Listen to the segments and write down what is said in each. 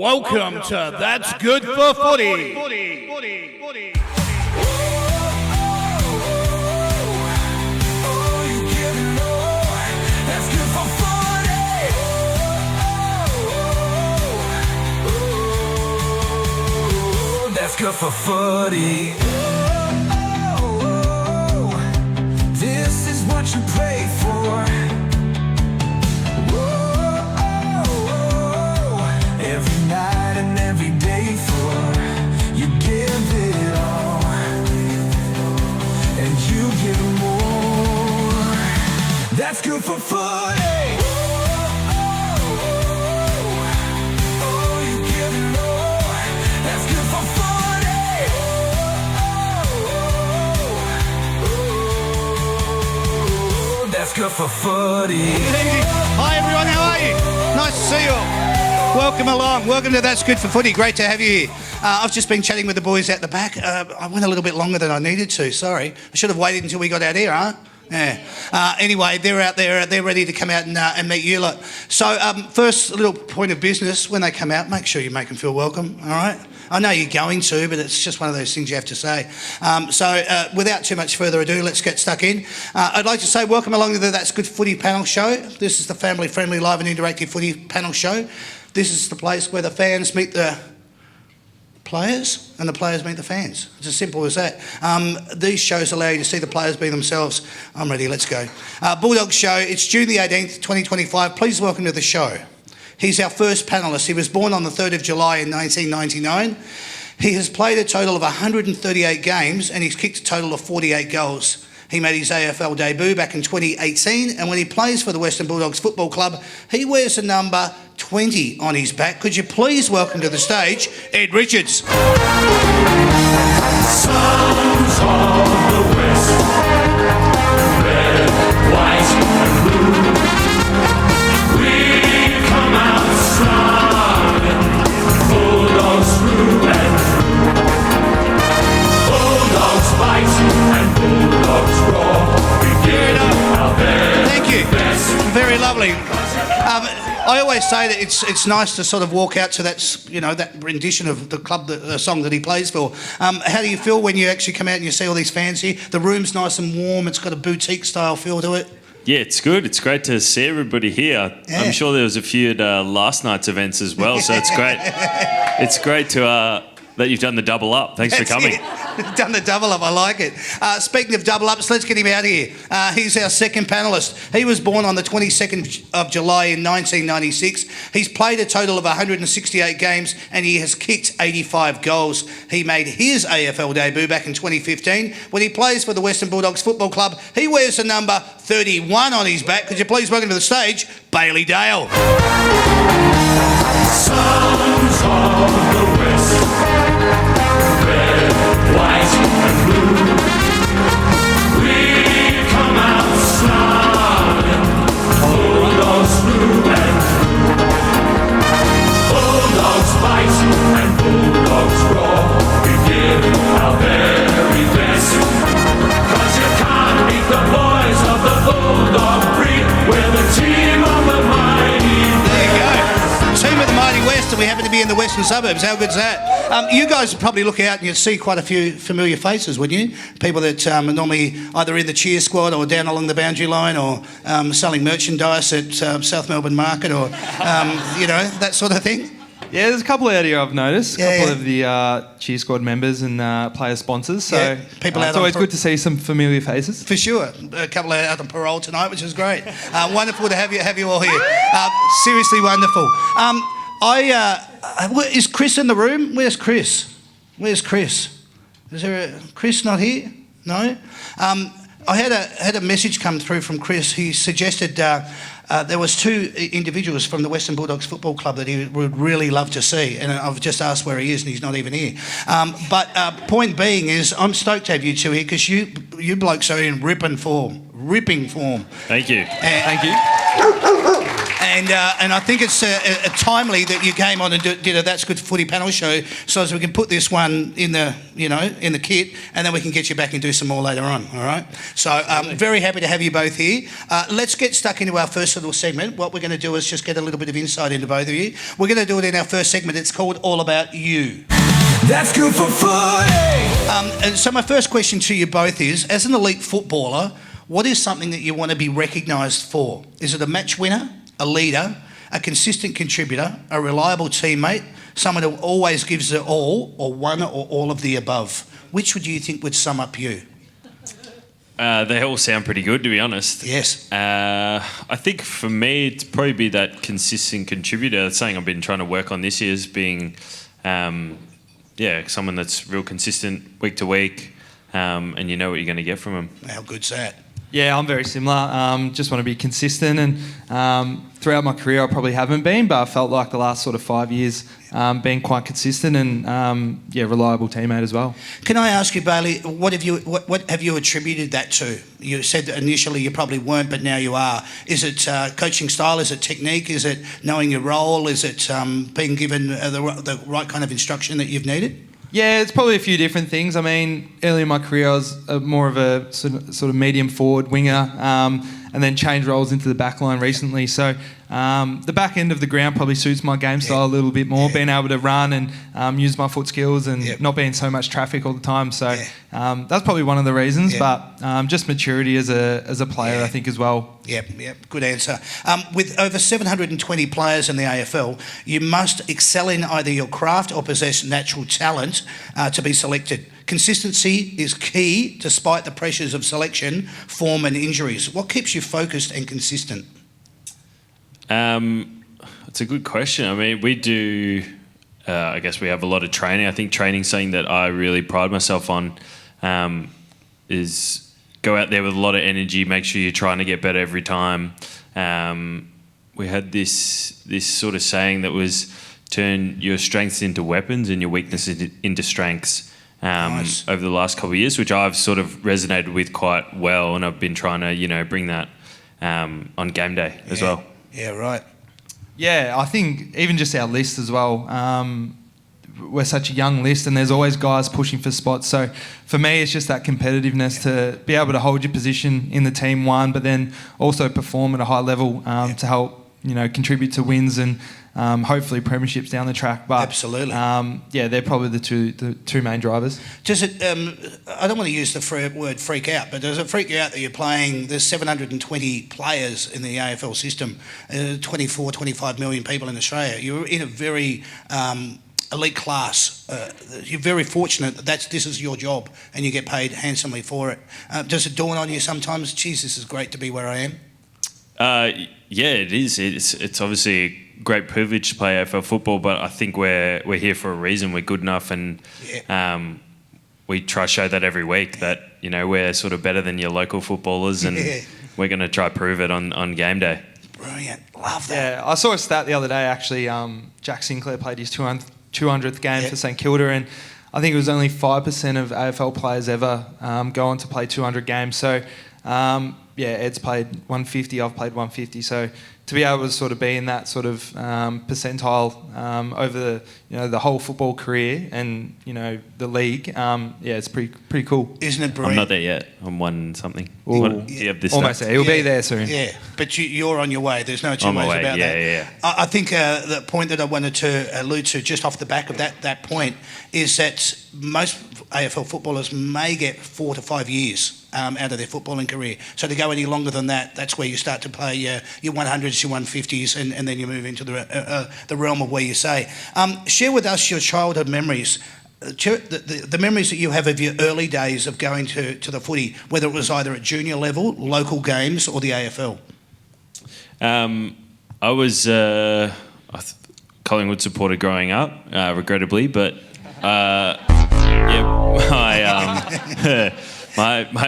Welcome to That's Good for Footy. That's good for footy. This is what you pray for. Every night and every day for you give it all, and you get more. That's good for footy. Good for footy. Hi everyone, how are you? Nice to see you all. Welcome along. Welcome to That's Good for Footy. Great to have you here. I've just been chatting with the boys out the back. I went a little bit longer than I needed to, sorry. I should have waited until we got out here, huh? Yeah. Anyway, they're out there. They're ready to come out and meet you lot. So first little point of business, when they come out, make sure you make them feel welcome, all right? I know you're going to, but it's just one of those things you have to say. So without too much further ado, let's get stuck in. I'd like to say welcome along to the That's Good Footy panel show. This is the family-friendly, live and interactive footy panel show. This is the place where the fans meet the players and the players meet the fans. It's as simple as that. These shows allow you to see the players be themselves. I'm ready, let's go. Bulldogs show, it's June the 18th, 2025. Please welcome to the show. He's our first panellist. He was born on the 3rd of July in 1999. He has played a total of 138 games and he's kicked a total of 48 goals. He made his AFL debut back in 2018, and when he plays for the Western Bulldogs Football Club, he wears the number 20 on his back. Could you please welcome to the stage, Ed Richards. Sons of the West, red, white and blue. We come out strong, Bulldogs through and through. Bulldogs fight and Bulldogs roar. We give our very Thank you. best. Very lovely. I always say that it's nice to sort of walk out to that, you know, that rendition of the club, the song that he plays for. How do you feel when you actually come out and you see all these fans here? The room's nice and warm. It's got a boutique style feel to it. Yeah, it's good. It's great to see everybody here. Yeah. I'm sure there was a few at last night's events as well, so it's great. It's great to that you've done the double up. Thanks for coming. Done the double up, I like it. Speaking of double ups, let's get him out here. He's our second panellist. He was born on the 22nd of July in 1996. He's played a total of 168 games and he has kicked 85 goals. He made his AFL debut back in 2015. When he plays for the Western Bulldogs Football Club, he wears the number 31 on his back. Could you please welcome to the stage, Bailey Dale. Sons of the West, red, white and blue. We come out smiling, Bulldogs through and through. Bulldogs fight and Bulldogs roar. We give our very best. 'Cause you can't beat the boys of the Bulldog breed. We're the team of the mighty. There you go. Team of the Mighty West, and we happen to be in the western suburbs. How good's that? You guys would probably look out and you'd see quite a few familiar faces, wouldn't you? People that are normally either in the cheer squad or down along the boundary line or selling merchandise at South Melbourne Market or, you know, that sort of thing. Yeah, there's a couple out here I've noticed. A Yeah, couple yeah. of the cheer squad members and player sponsors. So Yeah, people out it's on always pro- good to see some familiar faces. For sure. A couple out on parole tonight, which is great. Wonderful to have you all here. Seriously wonderful. Is Chris in the room? Where's Chris? Is there Chris not here? No? I had a message come through from Chris. He suggested there was two individuals from the Western Bulldogs Football Club that he would really love to see, and I've just asked where he is and he's not even here. But point being is I'm stoked to have you two here because you blokes are in ripping form. Thank you. Thank you. And I think it's timely that you came on and did a That's Good Footy panel show, so as we can put this one in the kit, and then we can get you back and do some more later on. All right. So very happy to have you both here. Let's get stuck into our first little segment. What we're going to do is just get a little bit of insight into both of you. We're going to do it in our first segment. It's called All About You. That's good for footy. And so my first question to you both is, as an elite footballer, what is something that you want to be recognised for? Is it a match winner, a leader, a consistent contributor, a reliable teammate, someone who always gives it all, or one or all of the above? Which would you think would sum up you? They all sound pretty good, to be honest. Yes. I think for me, it'd probably be that consistent contributor. That's something I've been trying to work on this year, is being, someone that's real consistent week to week, and you know what you're going to get from them. How good's that? Yeah, I'm very similar. Just want to be consistent, and throughout my career I probably haven't been, but I felt like the last sort of 5 years being quite consistent and reliable teammate as well. Can I ask you, Bailey, what have you attributed that to? You said that initially you probably weren't, but now you are. Is it coaching style? Is it technique? Is it knowing your role? Is it being given the right kind of instruction that you've needed? Yeah, it's probably a few different things. I mean, early in my career, I was more of a sort of medium forward winger, and then changed roles into the back line recently. So the back end of the ground probably suits my game style a little bit more, being able to run and use my foot skills and not being so much traffic all the time. So that's probably one of the reasons, but just maturity as a player, I think, as well. Yep, good answer. With over 720 players in the AFL, you must excel in either your craft or possess natural talent to be selected. Consistency is key despite the pressures of selection, form and injuries. What keeps you focused and consistent? It's a good question. I mean, we do, I guess we have a lot of training. I think training's something that I really pride myself on, is go out there with a lot of energy, make sure you're trying to get better every time. We had this sort of saying that was turn your strengths into weapons and your weaknesses into strengths. Nice. Over the last couple of years, which I've sort of resonated with quite well, and I've been trying to, bring that on game day as well. Yeah, right. Yeah, I think even just our list as well. We're such a young list, and there's always guys pushing for spots. So for me, it's just that competitiveness to be able to hold your position in the team one, but then also perform at a high level to help contribute to wins and hopefully premierships down the track. But absolutely, they're probably the two main drivers. Does it? I don't want to use the word freak out, but does it freak you out that you're playing? There's 720 players in the AFL system, 25 million people in Australia. You're in a very elite class. You're very fortunate that this is your job and you get paid handsomely for it. Does it dawn on you sometimes? Geez, this is great to be where I am. Yeah, it is. It's obviously a great privilege to play AFL football, but I think we're here for a reason. We're good enough, and we try to show that every week that we're sort of better than your local footballers, and we're going to try to prove it on game day. Brilliant, love that. Yeah, I saw a stat the other day actually. Jack Sinclair played his 200th game for St Kilda, and I think it was only 5% of AFL players ever go on to play 200 games. So. Ed's played 150, I've played 150. So to be able to sort of be in that sort of percentile over the whole football career and the league, it's pretty cool. Isn't it brilliant? I'm not there yet. I'm 1 something. Do you have this? Almost there. He'll be there soon. Yeah, but you're on your way. There's no two ways about that. Yeah. I think the point that I wanted to allude to just off the back of that point is that most AFL footballers may get 4 to 5 years out of their footballing career. So to go any longer than that, that's where you start to play your 100s, your 150s, and then you move into the realm of where you say. Share with us your childhood memories, the memories that you have of your early days of going to the footy, whether it was either at junior level, local games, or the AFL. I was a Collingwood supporter growing up, regrettably, but my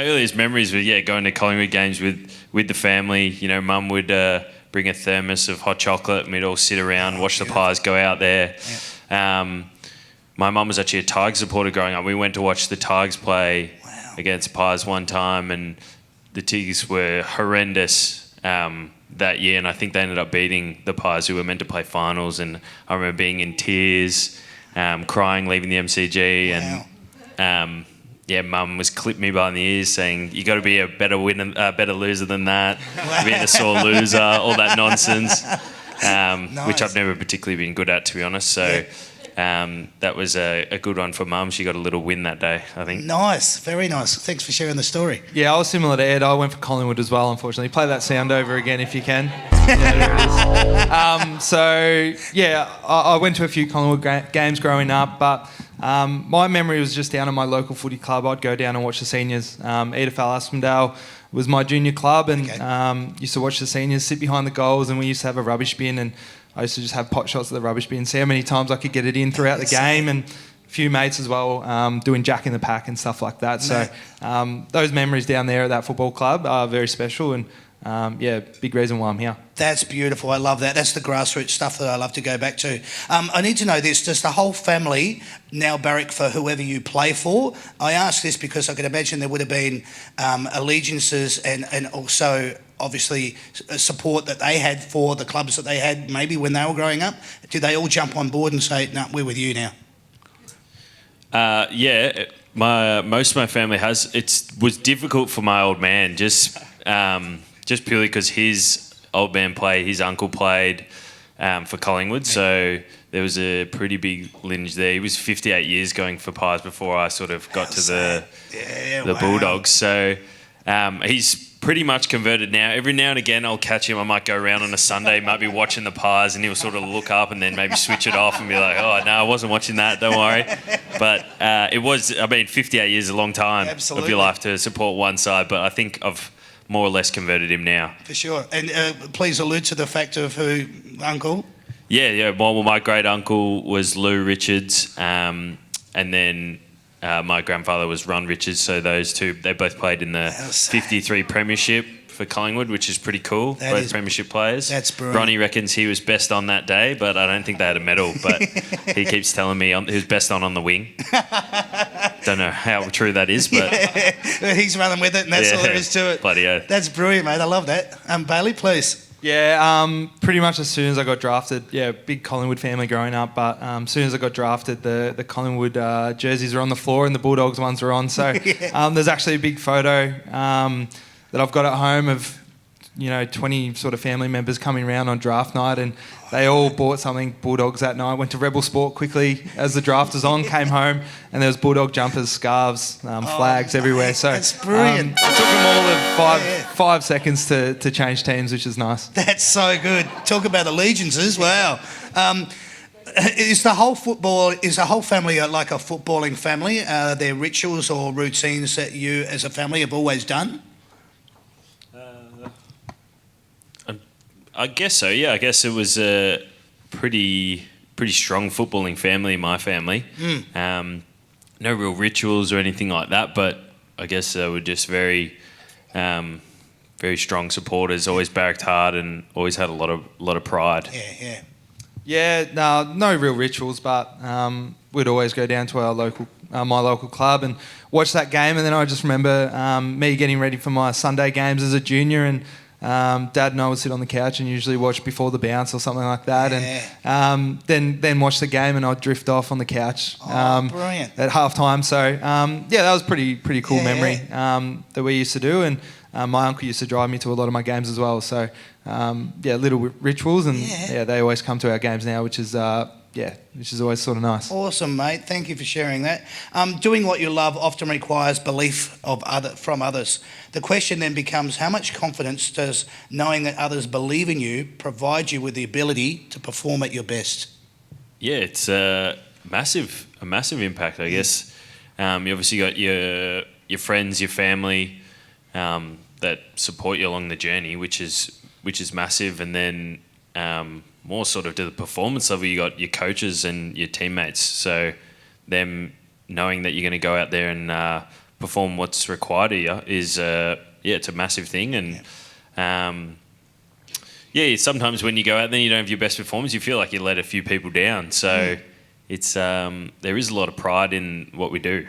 earliest memories were going to Collingwood games with the family. Mum would bring a thermos of hot chocolate and we'd all sit around, watch the Pies go out there. My mum was actually a Tigers supporter growing up. We went to watch the Tigers play against Pies one time, and the Tigers were horrendous. that year, and I think they ended up beating the Pies, who were meant to play finals. And I remember being in tears, crying, leaving the MCG, and Mum was clipped me by the ears, saying, "You got to be a better winner, better loser than that, being a sore loser, all that nonsense," which I've never particularly been good at, to be honest. So. That was a good one for Mum. She got a little win that day, I think. Nice, very nice. Thanks for sharing the story. Yeah, I was similar to Ed. I went for Collingwood as well, unfortunately. Play that sound over again if you can. Yeah, there it is. I went to a few Collingwood games growing up, but my memory was just down at my local footy club. I'd go down and watch the seniors. AFL Aspendale was my junior club, and used to watch the seniors sit behind the goals, and we used to have a rubbish bin, and I used to just have pot shots at the rubbish bin, see how many times I could get it in throughout the game, and a few mates as well, doing Jack in the Pack and stuff like that. So those memories down there at that football club are very special, and big reason why I'm here. That's beautiful. I love that. That's the grassroots stuff that I love to go back to. I need to know this. Does the whole family now barrack for whoever you play for? I ask this because I could imagine there would have been allegiances and also obviously support that they had for the clubs that they had maybe when they were growing up. Did they all jump on board and say, "No, we're with you now"? Most of my family has. It was difficult for my old man, just purely because his old man played, his uncle played for Collingwood, so there was a pretty big lineage there. He was 58 years going for Pies before I sort of got to the Bulldogs, so he's pretty much converted now. Every now and again I'll catch him. I might go around on a Sunday, might be watching the Pies, and he'll sort of look up and then maybe switch it off and be like, "Oh, no, I wasn't watching that, don't worry." But it was, 58 years is a long time of your life to support one side, but I think I've more or less converted him now. For sure. And please allude to the fact of who, uncle? Yeah. Well, my great uncle was Lou Richards, and then my grandfather was Ron Richards. So those two, they both played in the 53 Premiership for Collingwood, which is pretty cool. Both Premiership players. That's brilliant. Ronnie reckons he was best on that day, but I don't think they had a medal. But he keeps telling me he was best on the wing. Don't know how true that is, but he's running with it, and that's all there is to it. Bloody oath. That's brilliant, mate. I love that. Bailey, please. Yeah, pretty much as soon as I got drafted, big Collingwood family growing up, but as soon as I got drafted, the Collingwood jerseys are on the floor and the Bulldogs ones are on. So there's actually a big photo that I've got at home of 20 sort of family members coming around on draft night, and they all bought something Bulldogs that night. Went to Rebel Sport quickly as the draft was on, came home, and there was Bulldog jumpers, scarves, flags everywhere. So that's brilliant. It took them all of 5 seconds to change teams, which is nice. That's so good. Talk about allegiances. Wow. Is the whole family like a footballing family? Are there rituals or routines that you as a family have always done? I guess so, yeah. I guess it was a pretty strong footballing family in my family. No real rituals or anything like that, but I guess they were just very strong supporters, always barracked hard and always had a lot of pride. Yeah, no real rituals, but we'd always go down to my local club and watch that game. And then I just remember me getting ready for my Sunday games as a junior, and Dad and I would sit on the couch and usually watch Before the Bounce or something like that, and then watch the game, and I'd drift off on the couch brilliant. At half time. So that was pretty cool memory that we used to do, and my uncle used to drive me to a lot of my games as well. So little rituals, and they always come to our games now, which is always sort of nice. Awesome, mate. Thank you for sharing that. Doing what you love often requires belief from others. The question then becomes, how much confidence does knowing that others believe in you provide you with the ability to perform at your best? Yeah, it's a massive impact, I guess. You obviously got your friends, your family that support you along the journey, which is massive, and then more sort of to the performance level, you got your coaches and your teammates. So them knowing that you're going to go out there and perform what's required of you is, it's a massive thing. And sometimes when you go out there and you don't have your best performance, you feel like you let a few people down. So it's there is a lot of pride in what we do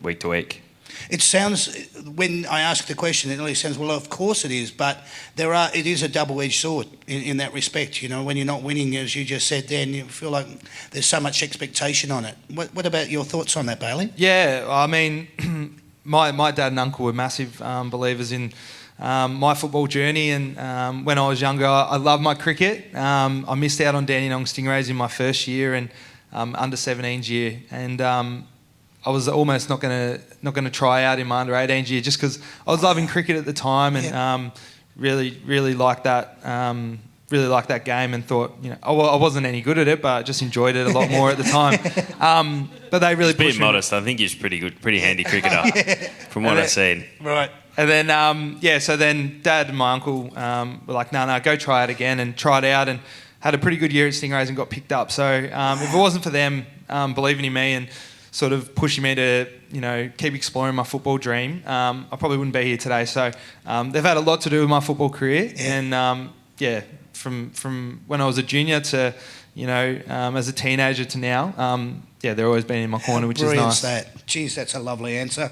week to week. It sounds, when I ask the question, it really sounds, well, of course it is, but it is a double-edged sword in that respect. You know, when you're not winning, as you just said then, you feel like there's so much expectation on it. What about your thoughts on that, Bailey? Yeah, I mean, my dad and uncle were massive believers in my football journey, and when I was younger, I loved my cricket. I missed out on Dandenong Stingrays in my first year and under 17s year, and I was almost not gonna try out in my under 18s year just because I was loving cricket at the time and really liked that. Really liked that game and thought, you know, I wasn't any good at it, but I just enjoyed it a lot more at the time. But they really pushed me. Being modest, I think he's pretty good, pretty handy cricketer from what I've seen. Right. And then, so then Dad and my uncle were like, no, go try it again, and tried out and had a pretty good year at Stingrays and got picked up. So if it wasn't for them believing in me and sort of pushing me to, you know, keep exploring my football dream, I probably wouldn't be here today. So they've had a lot to do with my football career. And, from when I was a junior to, you know, as a teenager to now, they've always been in my corner, which is nice. That. Geez, that's a lovely answer.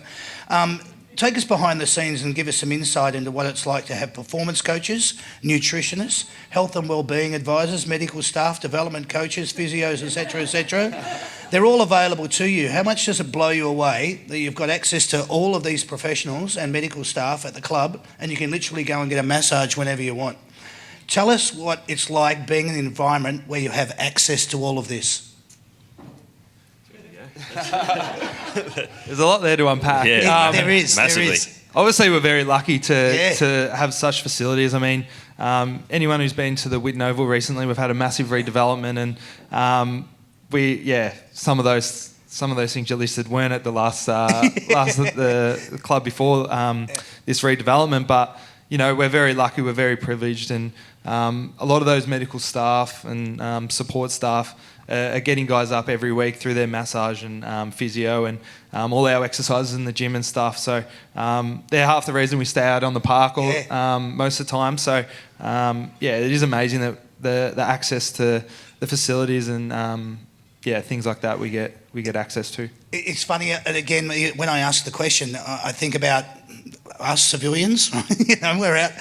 Take us behind the scenes and give us some insight into what it's like to have performance coaches, nutritionists, health and wellbeing advisors, medical staff, development coaches, physios, etc., etc. They're all available to you. How much does it blow you away that you've got access to all of these professionals and medical staff at the club, and you can literally go and get a massage whenever you want? Tell us what it's like being in an environment where you have access to all of this. There's a lot there to unpack. Yeah, there is. massively. There is. Obviously, we're very lucky to have such facilities. I mean, anyone who's been to the Whitten Oval recently, we've had a massive redevelopment, and some of those things you listed weren't at the last the club before this redevelopment. But you know, we're very lucky, we're very privileged, and a lot of those medical staff and support staff are getting guys up every week through their massage and physio and all our exercises in the gym and stuff. So they're half the reason we stay out on the park most of the time. So it is amazing that the access to the facilities and things like that we get access to. It's funny, and again, when I ask the question, I think about us civilians. You know, we're out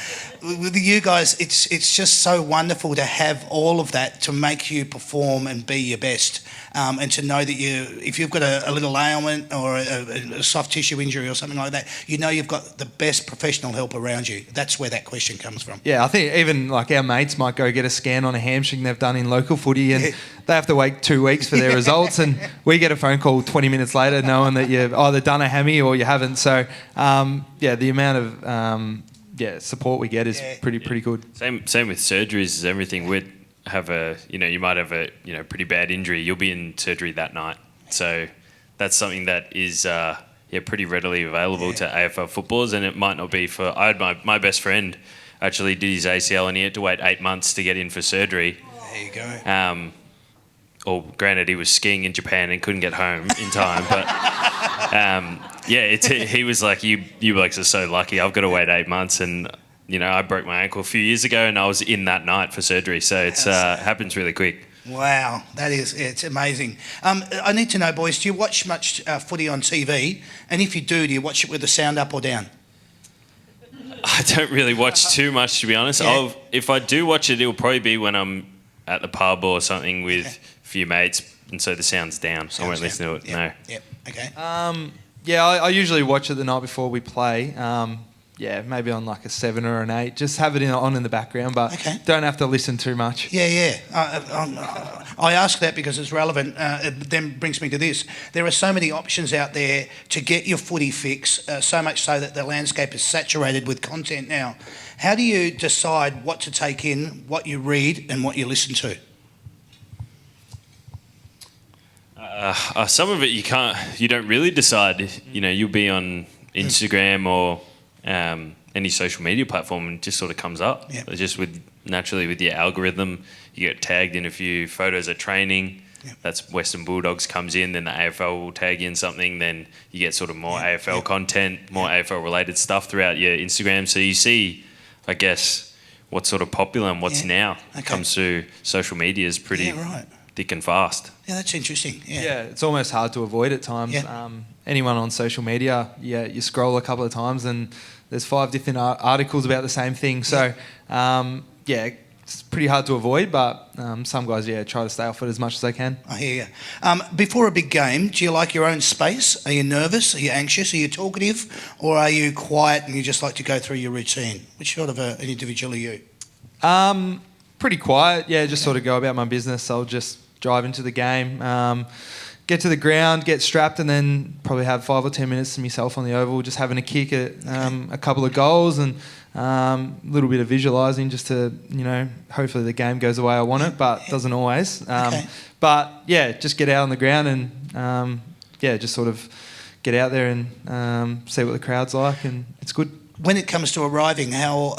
with you guys. It's just so wonderful to have all of that to make you perform and be your best, and to know that if you've got a little ailment or a soft tissue injury or something like that, you know you've got the best professional help around you. That's where that question comes from. Yeah, I think even like our mates might go get a scan on a hamstring they've done in local footy, and they have to wait 2 weeks for their results, and we get a phone call 20 minutes later knowing that you've either done a hammy or you haven't. So the amount of support we get is pretty good. Same with surgeries as everything. We'd have you might have a pretty bad injury. You'll be in surgery that night. So that's something that is pretty readily available to AFL footballers, and it might not be for. I had my best friend actually did his ACL and he had to wait 8 months to get in for surgery. There you go. Granted, he was skiing in Japan and couldn't get home in time, but he was like, you blokes are so lucky. I've got to wait 8 months, and I broke my ankle a few years ago, and I was in that night for surgery. So it's happens really quick. Wow, it's amazing. I need to know, boys, do you watch much footy on TV? And if you do you watch it with the sound up or down? I don't really watch too much, to be honest. Yeah. If I do watch it, it'll probably be when I'm at the pub or something with a few mates, and so the sound's down. So I won't listen to it. Yep. No. Yep. Okay. I usually watch it the night before we play. Maybe on like a 7 or an 8. Just have it on in the background, but don't have to listen too much. Yeah. I ask that because it's relevant. It then brings me to this. There are so many options out there to get your footy fix, so much so that the landscape is saturated with content now. How do you decide what to take in, what you read, and what you listen to? Some of it you don't really decide. You'll be on Instagram or any social media platform and it just sort of comes up. Yep. Just naturally with your algorithm, you get tagged in a few photos at training. Yep. That's Western Bulldogs comes in, then the AFL will tag you in something, then you get sort of more AFL content, more AFL related stuff throughout your Instagram. So you see, I guess, what's sort of popular and what's now comes through social media is pretty thick and fast. Yeah, that's interesting. Yeah. Yeah, it's almost hard to avoid at times. Yeah. Anyone on social media, you scroll a couple of times and there's 5 different articles about the same thing. So, it's pretty hard to avoid, but some guys, try to stay off it as much as they can. I hear you. Before a big game, do you like your own space? Are you nervous? Are you anxious? Are you talkative? Or are you quiet and you just like to go through your routine? Which sort of an individual are you? Pretty quiet, just sort of go about my business. I'll just drive into the game, get to the ground, get strapped, and then probably have 5 or 10 minutes to myself on the oval, just having a kick at a couple of goals and a little bit of visualising just to, hopefully the game goes the way I want it, but doesn't always. But, just get out on the ground and, just sort of get out there and see what the crowd's like, and it's good. When it comes to arriving, how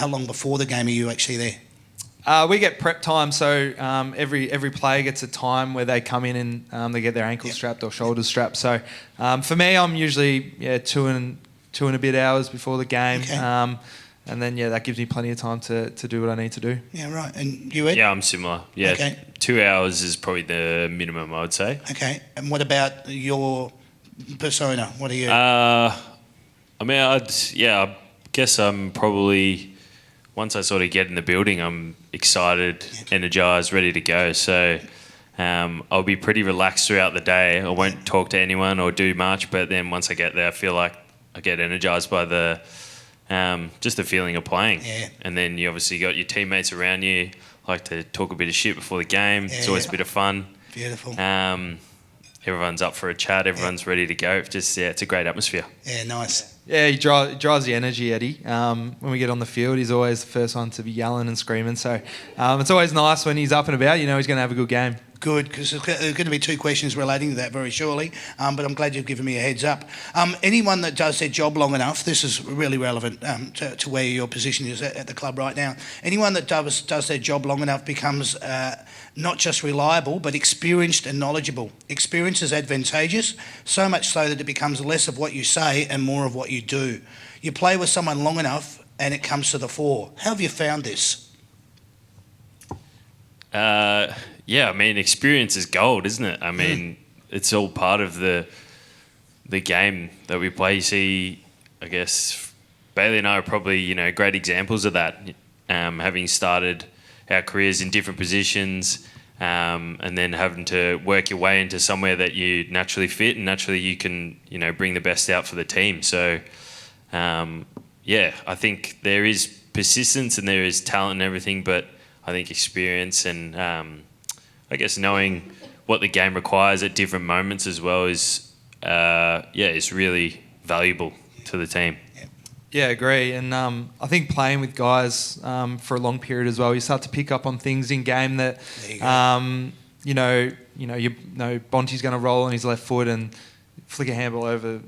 long before the game are you actually there? We get prep time, so every player gets a time where they come in and they get their ankles strapped or shoulders strapped. So for me, I'm usually 2 and a bit hours before the game, and then that gives me plenty of time to do what I need to do. Yeah, right. And you, Ed? Yeah, I'm similar. Yeah, Okay. 2 hours is probably the minimum, I would say. Okay. And what about your persona? What are you? I guess I'm probably, once I sort of get in the building, I'm excited, energised, ready to go. So I'll be pretty relaxed throughout the day. I won't talk to anyone or do much, but then once I get there, I feel like I get energised by the just the feeling of playing. Yeah. And then you obviously got your teammates around you, like to talk a bit of shit before the game. It's always a bit of fun. Beautiful. Everyone's up for a chat. Everyone's ready to go. It's a great atmosphere. Yeah, nice. Yeah, he drives the energy, Eddie. When we get on the field, he's always the first one to be yelling and screaming. So it's always nice when he's up and about. He's going to have a good game. Good, because there's going to be 2 questions relating to that very shortly, but I'm glad you've given me a heads up. Anyone that does their job long enough, this is really relevant to where your position is at the club right now. Anyone that does their job long enough becomes not just reliable, but experienced and knowledgeable. Experience is advantageous, so much so that it becomes less of what you say and more of what you do. You play with someone long enough and it comes to the fore. How have you found this? Experience is gold, isn't it? I mean, it's all part of the game that we play. You see, I guess, Bailey and I are probably, great examples of that, having started our careers in different positions and then having to work your way into somewhere that you naturally fit and naturally you can, bring the best out for the team. So, I think there is persistence and there is talent and everything, but I think experience and I guess knowing what the game requires at different moments as well is really valuable to the team. Yeah, I agree. And I think playing with guys for a long period as well, you start to pick up on things in game that Bonte's going to roll on his left foot and flick a handball over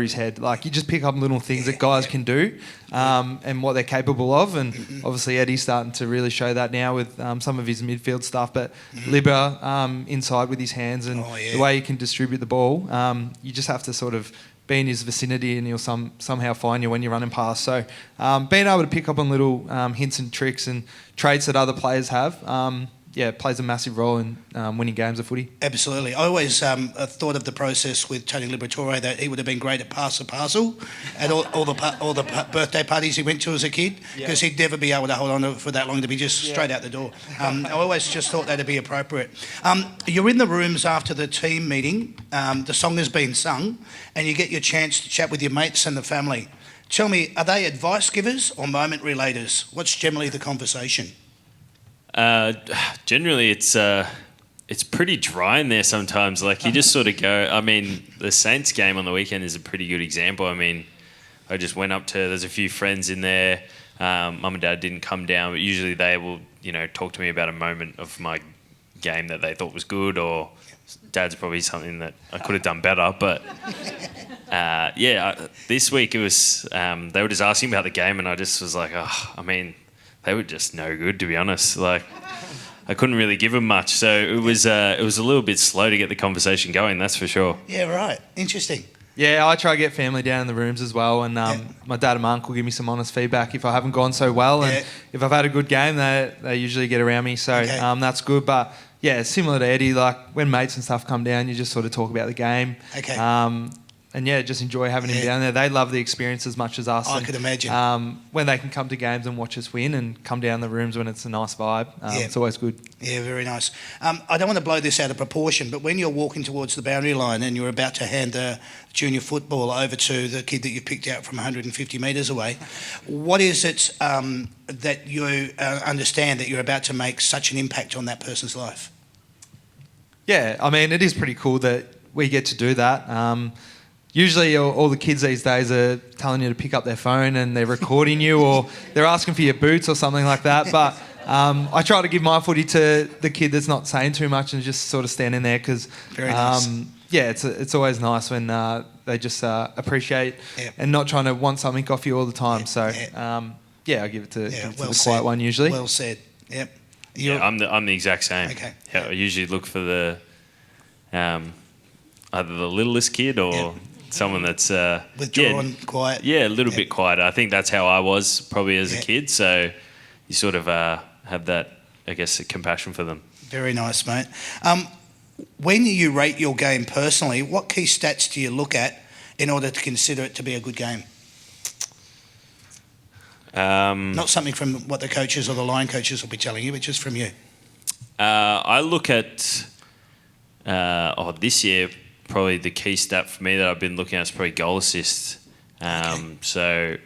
his head. Like, you just pick up little things that guys can do and what they're capable of. And obviously Eddie's starting to really show that now with some of his midfield stuff. But Libba inside with his hands and the way he can distribute the ball, you just have to sort of be in his vicinity and he'll somehow find you when you're running past. So being able to pick up on little hints and tricks and traits that other players have, plays a massive role in winning games of footy. Absolutely. I always thought of the process with Tony Liberatore that he would have been great at pass the parcel at all the birthday parties he went to as a kid, because he'd never be able to hold on to it for that long to be just straight out the door. I always just thought that'd be appropriate. You're in the rooms after the team meeting, the song has been sung, and you get your chance to chat with your mates and the family. Tell me, are they advice givers or moment relators? What's generally the conversation? Generally, it's pretty dry in there sometimes. Like, you just sort of go. I mean, the Saints game on the weekend is a pretty good example. I mean, I just went up to. There's a few friends in there. Mum and Dad didn't come down, but usually they will, talk to me about a moment of my game that they thought was good, or Dad's probably something that I could have done better. But this week it was. They were just asking about the game, and I just was like, they were just no good, to be honest. Like, I couldn't really give them much, so it was a little bit slow to get the conversation going. That's for sure. Yeah, right. Interesting. Yeah, I try to get family down in the rooms as well, and my dad and my uncle give me some honest feedback if I haven't gone so well, and if I've had a good game, they usually get around me, so that's good. But yeah, similar to Eddie, like when mates and stuff come down, you just sort of talk about the game. Okay. And yeah, just enjoy having him down there. They love the experience as much as us. I could imagine. When they can come to games and watch us win and come down the rooms when it's a nice vibe, it's always good. Yeah, very nice. I don't want to blow this out of proportion, but when you're walking towards the boundary line and you're about to hand the junior football over to the kid that you picked out from 150 metres away, what is it that you understand that you're about to make such an impact on that person's life? Yeah, I mean, it is pretty cool that we get to do that. Usually all the kids these days are telling you to pick up their phone and they're recording you or they're asking for your boots or something like that. But I try to give my footy to the kid that's not saying too much and just sort of standing there because, nice. it's always nice when they just appreciate and not trying to want something off you all the time. I give it to the quiet one usually. Well said. Yep. I'm the exact same. Okay. Yeah, I usually look for the either the littlest kid or someone that's withdrawn, quiet. Yeah, a little bit quieter. I think that's how I was probably as a kid. So you sort of have that, I guess, compassion for them. Very nice, mate. When you rate your game personally, what key stats do you look at in order to consider it to be a good game? Not something from what the coaches or the line coaches will be telling you, but just from you. I look at this year. Probably the key stat for me that I've been looking at is probably goal assists. So,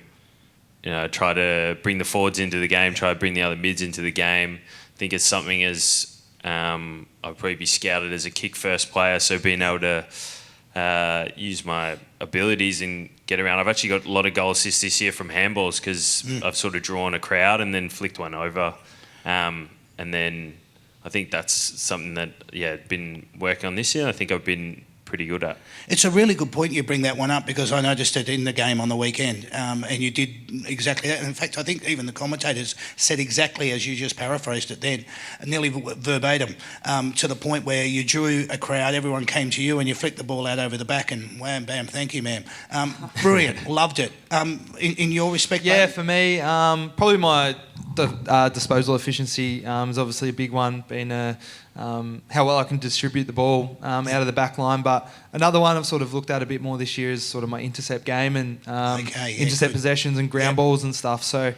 try to bring the forwards into the game, try to bring the other mids into the game. I think it's something as I'd probably be scouted as a kick first player, so being able to use my abilities and get around. I've actually got a lot of goal assists this year from handballs because I've sort of drawn a crowd and then flicked one over. And then I think that's something that, been working on this year. I think I've been pretty good at. It's a really good point you bring that one up because I noticed it in the game on the weekend and you did exactly that. In fact, I think even the commentators said exactly as you just paraphrased it then, nearly verbatim, to the point where you drew a crowd, everyone came to you and you flicked the ball out over the back and wham, bam, thank you, ma'am. Brilliant, loved it. In your respect, yeah, mate? for me, probably my disposal efficiency is obviously a big one, being how well I can distribute the ball out of the back line. But another one I've sort of looked at a bit more this year is sort of my intercept game and intercept possessions and ground balls and stuff. So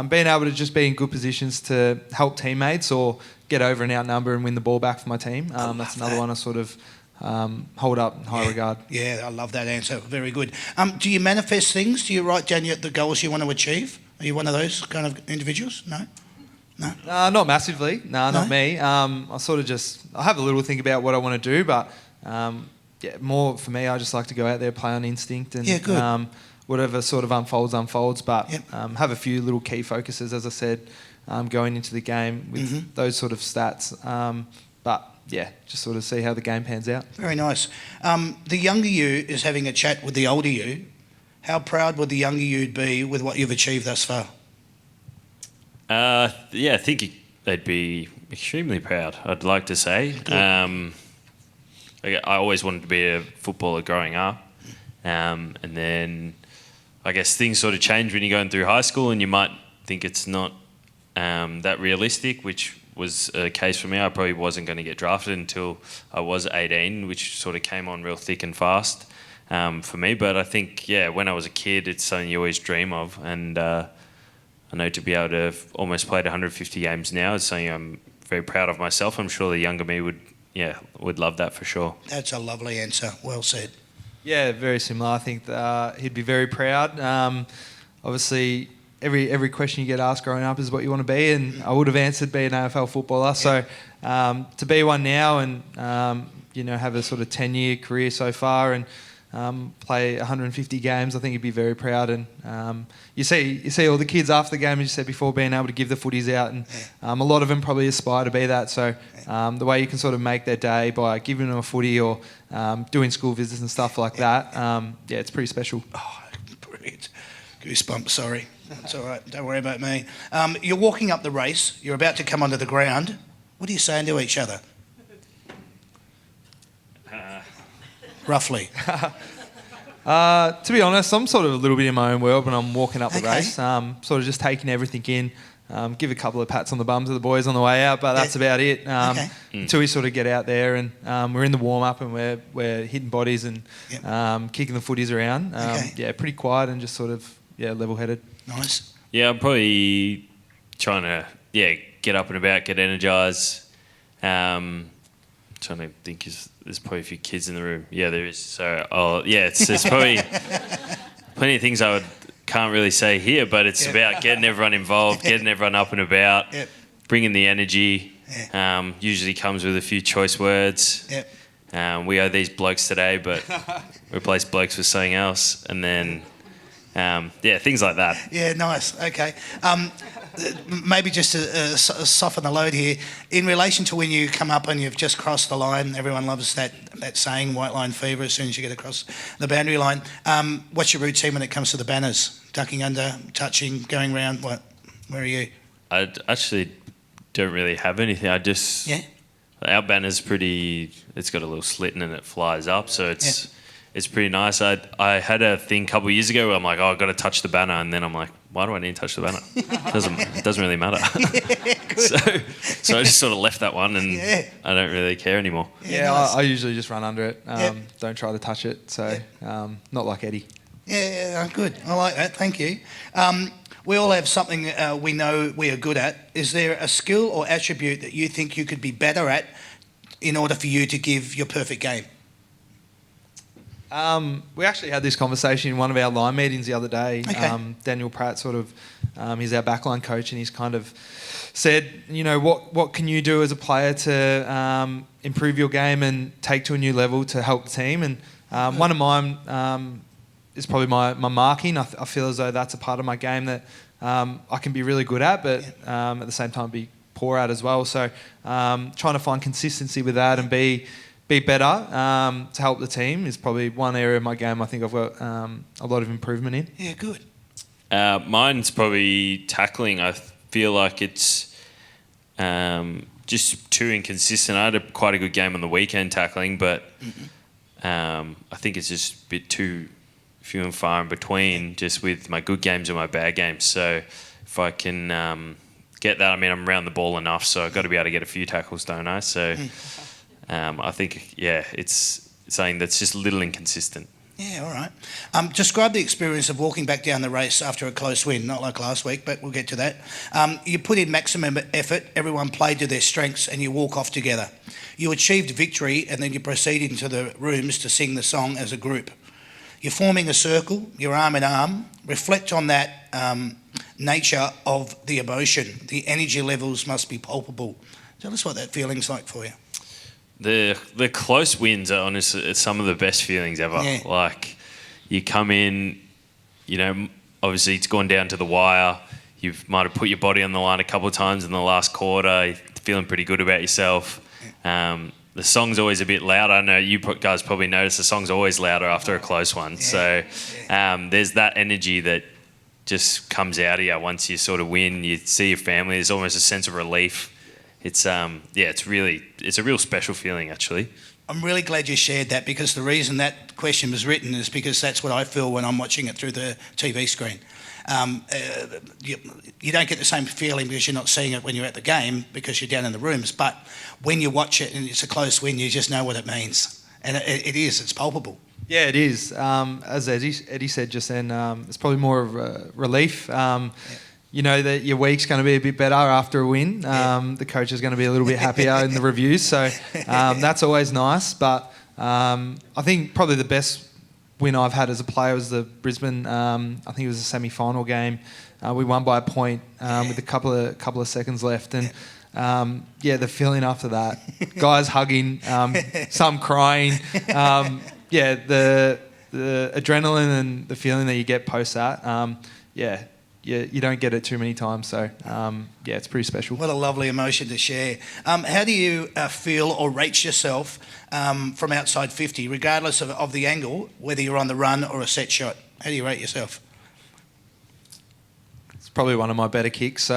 being able to just be in good positions to help teammates or get over and outnumber and win the ball back for my team. That's another one I sort of hold up in high regard. Yeah, I love that answer. Very good. Do you manifest things? Do you write down the goals you want to achieve? Are you one of those kind of individuals? No? Not massively. No, not me. I sort of I have a little think about what I want to do, but more for me, I just like to go out there, play on instinct and whatever sort of unfolds. But have a few little key focuses, as I said, going into the game with those sort of stats. But just sort of see how the game pans out. Very nice. The younger you is having a chat with the older you. How proud would the younger you be with what you've achieved thus far? I think they'd be extremely proud, I'd like to say. I always wanted to be a footballer growing up. And then I guess things sort of change when you're going through high school and you might think it's not that realistic, which was a case for me. I probably wasn't going to get drafted until I was 18, which sort of came on real thick and fast for me. But I think, when I was a kid, it's something you always dream of. And I know to be able to have almost played 150 games now is something I'm very proud of myself. I'm sure the younger me would love that for sure. That's a lovely answer. Well said. Yeah, very similar. I think he'd be very proud. Obviously, every question you get asked growing up is what you want to be, and I would have answered be an AFL footballer. Yeah. So to be one now and have a sort of 10-year career so far and play 150 games, I think he'd be very proud. And you see all the kids after the game, as you said before, being able to give the footies out, and a lot of them probably aspire to be that. So the way you can sort of make their day by giving them a footy or doing school visits and stuff like that, it's pretty special. Oh, brilliant. Goosebumps, sorry. That's all right. Don't worry about me. You're walking up the race. You're about to come onto the ground. What are you saying to each other? Roughly. To be honest, I'm sort of a little bit in my own world when I'm walking up the Okay. race. Sort of just taking everything in. Give a couple of pats on the bums of the boys on the way out, but that's about it. Okay. Until we sort of get out there and we're in the warm up and we're hitting bodies and Yep. kicking the footies around. Okay. Yeah, pretty quiet and just sort of level headed. Nice. Yeah, I'm probably trying to get up and about, get energised. Trying to think, there's probably a few kids in the room. Yeah, there is. So there's probably plenty of things can't really say here, but it's about getting everyone involved, getting everyone up and about, Yep. bringing the energy. Usually comes with a few choice words. Yep. We owe these blokes today, but replace blokes with something else, and then things like that. Yeah, nice. Okay. Maybe just to soften the load here, in relation to when you come up and you've just crossed the line, everyone loves that saying, white line fever, as soon as you get across the boundary line. What's your routine when it comes to the banners? Ducking under, touching, going round, what? Where are you? I actually don't really have anything. Our banner's it's got a little slit in it and it flies up, so it's pretty nice. I had a thing a couple of years ago where I'm like, I've got to touch the banner, and then I'm like, why do I need to touch the banner? It doesn't really matter. So I just sort of left that one, and I don't really care anymore. Yeah, nice. I usually just run under it. Don't try to touch it. So not like Eddie. Yeah, good. I like that. Thank you. We all have something we know we are good at. Is there a skill or attribute that you think you could be better at in order for you to give your perfect game? We actually had this conversation in one of our line meetings the other day. Okay. Daniel Pratt he's our backline coach, and he's kind of said, what can you do as a player to improve your game and take to a new level to help the team? And one of mine is probably my marking. I feel as though that's a part of my game that I can be really good at, but at the same time be poor at as well. So trying to find consistency with that and be better to help the team is probably one area of my game I think I've got a lot of improvement in. Yeah, good. Mine's probably tackling. I feel like it's just too inconsistent. I had quite a good game on the weekend tackling, but I think it's just a bit too few and far in between, just with my good games and my bad games. So if I can get that, I'm around the ball enough, so I've got to be able to get a few tackles, don't I? So I think, it's something that's just a little inconsistent. Yeah, all right. Describe the experience of walking back down the race after a close win, not like last week, but we'll get to that. You put in maximum effort, everyone played to their strengths, and you walk off together. You achieved victory, and then you proceed into the rooms to sing the song as a group. You're forming a circle, you're arm in arm. Reflect on that nature of the emotion. The energy levels must be palpable. Tell us what that feeling's like for you. The close wins are honestly some of the best feelings ever. Yeah. Like, you come in, obviously it's gone down to the wire. You might have put your body on the line a couple of times in the last quarter. You're feeling pretty good about yourself. The song's always a bit louder. I know you guys probably notice the song's always louder after a close one. So there's that energy that just comes out of you once you sort of win. You see your family. There's almost a sense of relief. It's it's a real special feeling, actually. I'm really glad you shared that, because the reason that question was written is because that's what I feel when I'm watching it through the TV screen. You don't get the same feeling because you're not seeing it when you're at the game, because you're down in the rooms. But when you watch it and it's a close win, you just know what it means. And it's palpable. Yeah, it is. As Eddie said just then, it's probably more of a relief. You know that your week's going to be a bit better after a win. The coach is going to be a little bit happier in the reviews. So that's always nice. But I think probably the best win I've had as a player was the Brisbane. I think it was a semi-final game. We won by a point with a couple of seconds left, and the feeling after that, guys hugging, some crying. The adrenaline and the feeling that you get post that. You don't get it too many times, so it's pretty special. What a lovely emotion to share. How do you feel or rate yourself from outside 50, regardless of the angle, whether you're on the run or a set shot? How do you rate yourself? It's probably one of my better kicks, so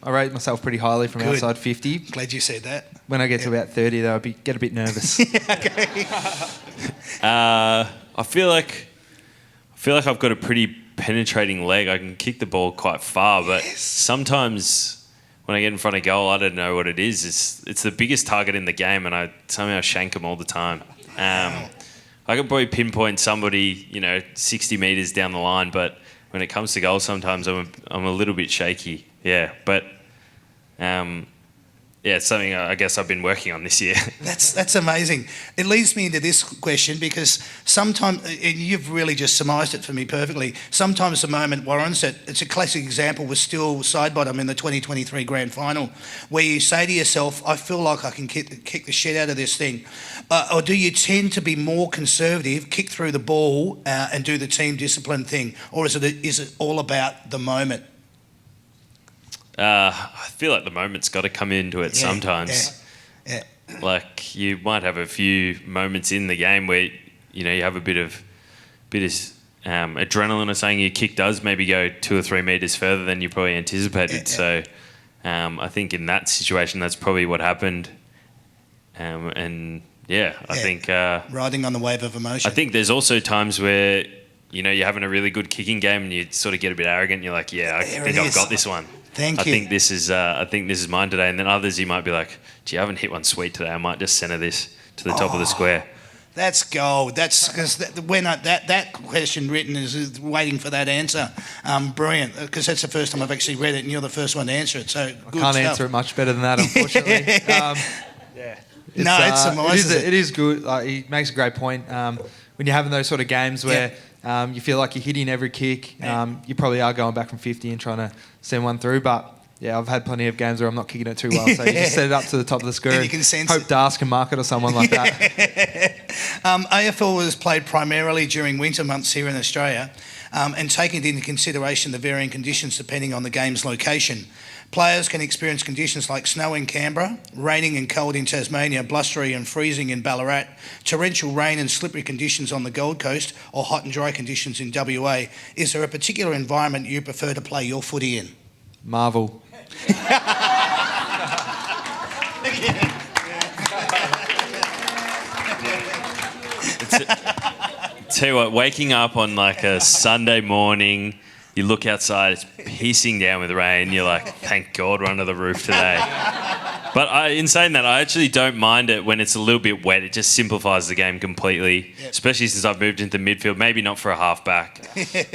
I rate myself pretty highly from Good. outside 50. Glad you said that. When I get to about 30, though, get a bit nervous. I feel like I've got a pretty penetrating leg. I can kick the ball quite far, but sometimes when I get in front of goal, I don't know what it is. It's the biggest target in the game, and I somehow shank them all the time. I can probably pinpoint somebody, 60 metres down the line, but when it comes to goal, sometimes I'm a little bit shaky. Yeah, but it's something I guess I've been working on this year. That's amazing. It leads me into this question because sometimes, and you've really just surmised it for me perfectly, sometimes the moment warrants it. It's a classic example with Still Sidebottom in the 2023 Grand Final, where you say to yourself, I feel like I can kick the shit out of this thing. Or do you tend to be more conservative, kick through the ball and do the team discipline thing? Or is it all about the moment? I feel like the moment's got to come into it sometimes. Yeah. Like you might have a few moments in the game where you have a bit of adrenaline or something. Your kick does maybe go 2 or 3 metres further than you probably anticipated. So I think in that situation, that's probably what happened. I think riding on the wave of emotion. I think there's also times where you're having a really good kicking game and you sort of get a bit arrogant. And you're like, I think I've got this one. Thank you. I think this is mine today. And then others, you might be like, gee, I haven't hit one sweet today. I might just centre this to the top of the square. That's gold. That's because when that question written is waiting for that answer. Brilliant, because that's the first time I've actually read it, and you're the first one to answer it. So good I can't stuff. answer it much better than that, unfortunately. It's amazing. It is good. Like, he makes a great point. When you're having those sort of games where you feel like you're hitting every kick, you probably are going back from 50 and trying to send one through. But I've had plenty of games where I'm not kicking it too well. So you just set it up to the top of the square and you can sense hope it. Das can mark it or someone like that. AFL was played primarily during winter months here in Australia, and taking into consideration the varying conditions depending on the game's location. Players can experience conditions like snow in Canberra, raining and cold in Tasmania, blustery and freezing in Ballarat, torrential rain and slippery conditions on the Gold Coast, or hot and dry conditions in WA. Is there a particular environment you prefer to play your footy in? Marvel. Tell you what, waking up on like a Sunday morning, you look outside, it's pissing down with rain. You're like, thank God we're under the roof today. But in saying that, I actually don't mind it when it's a little bit wet. It just simplifies the game completely, especially since I've moved into midfield. Maybe not for a halfback.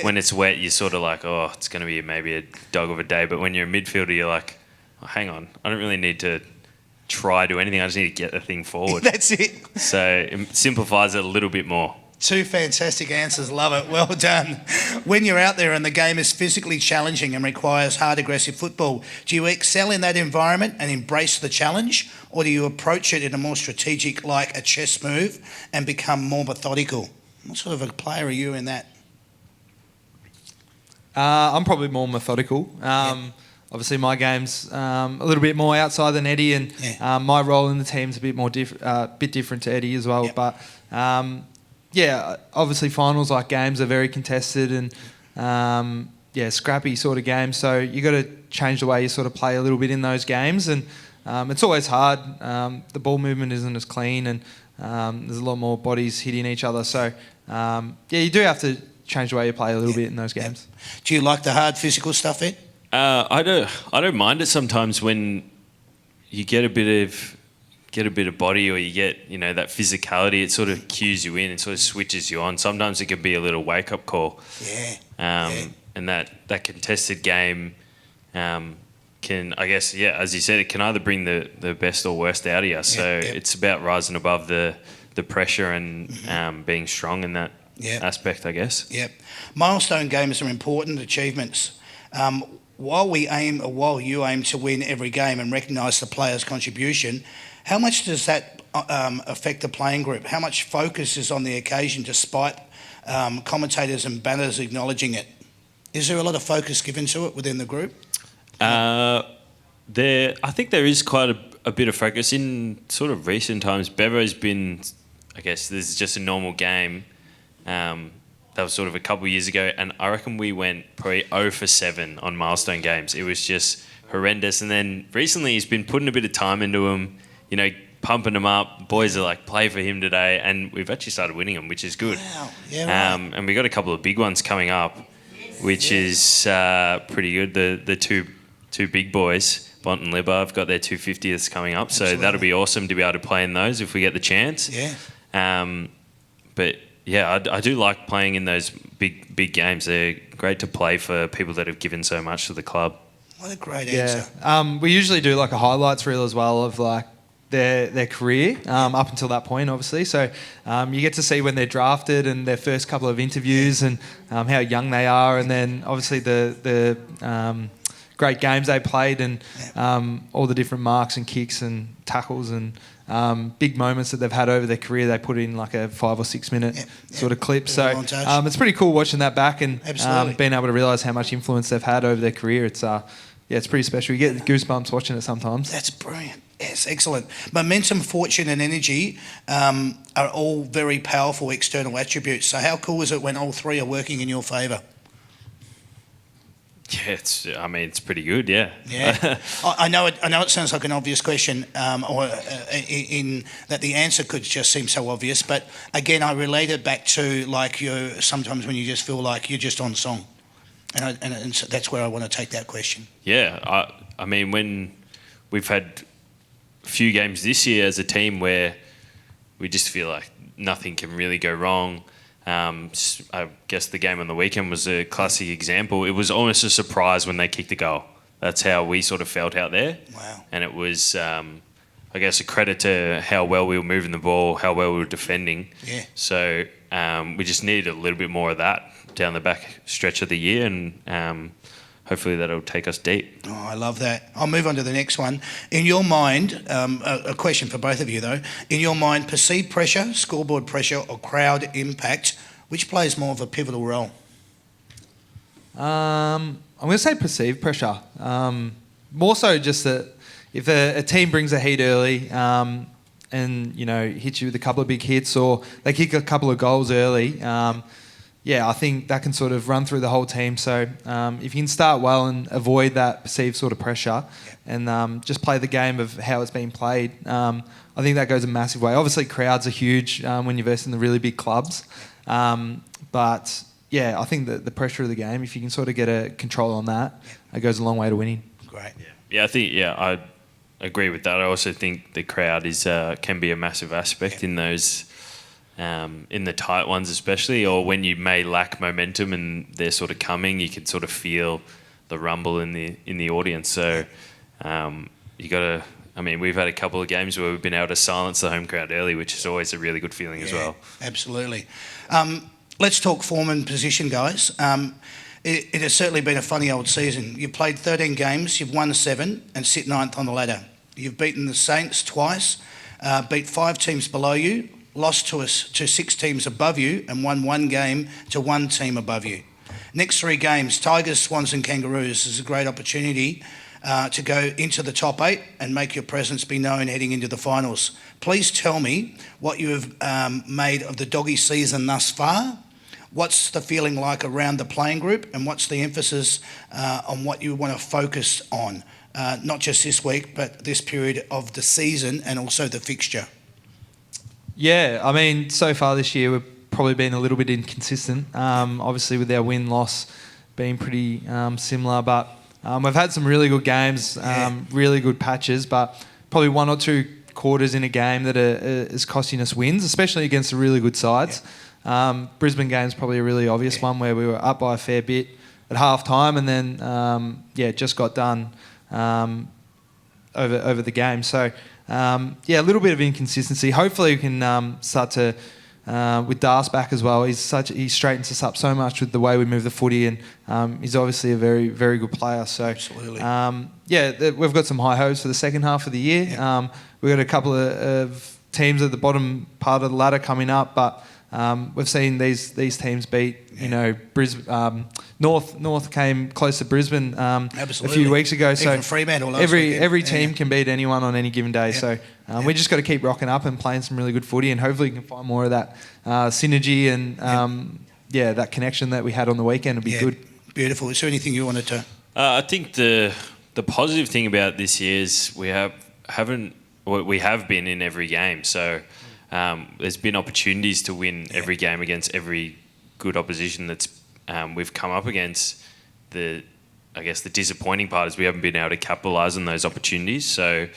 When it's wet, you're sort of like, oh, it's going to be maybe a dog of a day. But when you're a midfielder, you're like, oh, hang on, I don't really need to try to do anything. I just need to get the thing forward. That's it. So it simplifies it a little bit more. Two fantastic answers. Love it. Well done. When you're out there and the game is physically challenging and requires hard, aggressive football, do you excel in that environment and embrace the challenge, or do you approach it in a more strategic, like a chess move, and become more methodical? What sort of a player are you in that? I'm probably more methodical. Obviously, my game's a little bit more outside than Eddie, and my role in the team's a bit more bit different to Eddie as well. Yep. But obviously finals like games are very contested and scrappy sort of games. So you got to change the way you sort of play a little bit in those games, and it's always hard. The ball movement isn't as clean, and there's a lot more bodies hitting each other. So you do have to change the way you play a little bit in those games. Do you like the hard physical stuff, Ed? I don't mind it sometimes when you get a bit of body, or you get that physicality. It sort of cues you in and sort of switches you on. Sometimes it can be a little wake up call. And that contested game can, I guess, as you said, it can either bring the best or worst out of you. So it's about rising above the pressure and being strong in that aspect, I guess. Yep. Milestone games are important achievements. While you aim to win every game and recognise the player's contribution, how much does that affect the playing group? How much focus is on the occasion despite commentators and banners acknowledging it? Is there a lot of focus given to it within the group? I think there is quite a bit of focus. In sort of recent times, Bevo's been, I guess, this is just a normal game. That was sort of a couple of years ago, and I reckon we went probably 0 for 7 on milestone games. It was just horrendous. And then recently he's been putting a bit of time into them, pumping them up. Boys are like, play for him today, and we've actually started winning them, which is good. Wow. Yeah, right. And we got a couple of big ones coming up, which is pretty good. The two big boys, Bont and Libba, have got their 250ths coming up, so that'll be awesome to be able to play in those if we get the chance. Yeah. But yeah, I do like playing in those big games. They're great to play for people that have given so much to the club. What a great answer. We usually do like a highlights reel as well of like their career up until that point, obviously. So you get to see when they're drafted and their first couple of interviews and how young they are, and then obviously the great games they played and all the different marks and kicks and tackles and big moments that they've had over their career. They put in like a 5 or 6 minute sort of clip. So it's pretty cool watching that back and being able to realise how much influence they've had over their career. It's pretty special. You get goosebumps watching it sometimes. That's brilliant. Yes, excellent. Momentum, fortune and energy are all very powerful external attributes. So how cool is it when all three are working in your favour? Yeah, it's pretty good, yeah. Yeah. I know it sounds like an obvious question, or in that the answer could just seem so obvious, but again, I relate it back to like sometimes when you just feel like you're just on song. And so that's where I want to take that question. Yeah, I mean, when we've had a few games this year as a team where we just feel like nothing can really go wrong. I guess the game on the weekend was a classic example. It was almost a surprise when they kicked a goal. That's how we sort of felt out there. Wow. And it was, I guess, a credit to how well we were moving the ball, how well we were defending. Yeah. So we just needed a little bit more of that down the back stretch of the year, and hopefully that'll take us deep. Oh, I love that. I'll move on to the next one. In your mind, a question for both of you though, in your mind, perceived pressure, scoreboard pressure or crowd impact, which plays more of a pivotal role? I'm going to say perceived pressure. More so just that if a team brings a heat early and, hits you with a couple of big hits or they kick a couple of goals early, I think that can sort of run through the whole team. So if you can start well and avoid that perceived sort of pressure and just play the game of how it's being played, I think that goes a massive way. Obviously, crowds are huge when you're versing the really big clubs. But, I think that the pressure of the game, if you can sort of get a control on that, it goes a long way to winning. Great. Yeah, I agree with that. I also think the crowd can be a massive aspect in those... in the tight ones especially, or when you may lack momentum and they're sort of coming, you can sort of feel the rumble in the audience. So you got to... I mean, we've had a couple of games where we've been able to silence the home crowd early, which is always a really good feeling as well. Absolutely. Let's talk form and position, guys. It has certainly been a funny old season. You've played 13 games, you've won 7 and sit 9th on the ladder. You've beaten the Saints twice, beat 5 teams below you, lost to 6 teams above you and won 1 game to 1 team above you. Next 3 games, Tigers, Swans and Kangaroos. Is a great opportunity to go into the top 8 and make your presence be known heading into the finals. Please tell me what you have made of the doggy season thus far. What's the feeling like around the playing group and what's the emphasis on what you want to focus on, not just this week but this period of the season and also the fixture? Yeah, I mean, so far this year we've probably been a little bit inconsistent. Obviously, with our win-loss being pretty similar, but we've had some really good games, really good patches, but probably 1 or 2 quarters in a game that is costing us wins, especially against the really good sides. Brisbane game's probably a really obvious one where we were up by a fair bit at half-time and then, just got done over the game. So... a little bit of inconsistency. Hopefully we can start to, with Darce back as well, he straightens us up so much with the way we move the footy and he's obviously a very, very good player. So, absolutely. We've got some high hopes for the second half of the year. We've got a couple of teams at the bottom part of the ladder coming up, but we've seen these teams beat, Brisbane. North came close to Brisbane a few weeks ago. So even Fremantle every team can beat anyone on any given day. So we just got to keep rocking up and playing some really good footy, and hopefully we can find more of that synergy and that connection that we had on the weekend. Would be good. Beautiful. Is there anything you wanted to? I think the positive thing about this year is we haven't we have been in every game. So there's been opportunities to win every game against every good opposition that's we've come up against. I guess the disappointing part is we haven't been able to capitalise on those opportunities. So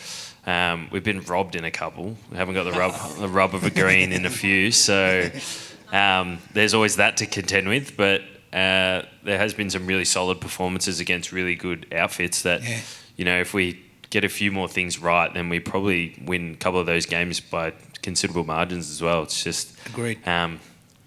we've been robbed in a couple. We haven't got the rub of a green in a few. So there's always that to contend with. But there has been some really solid performances against really good outfits that, if we get a few more things right, then we probably win a couple of those games by considerable margins as well. It's just... Agreed.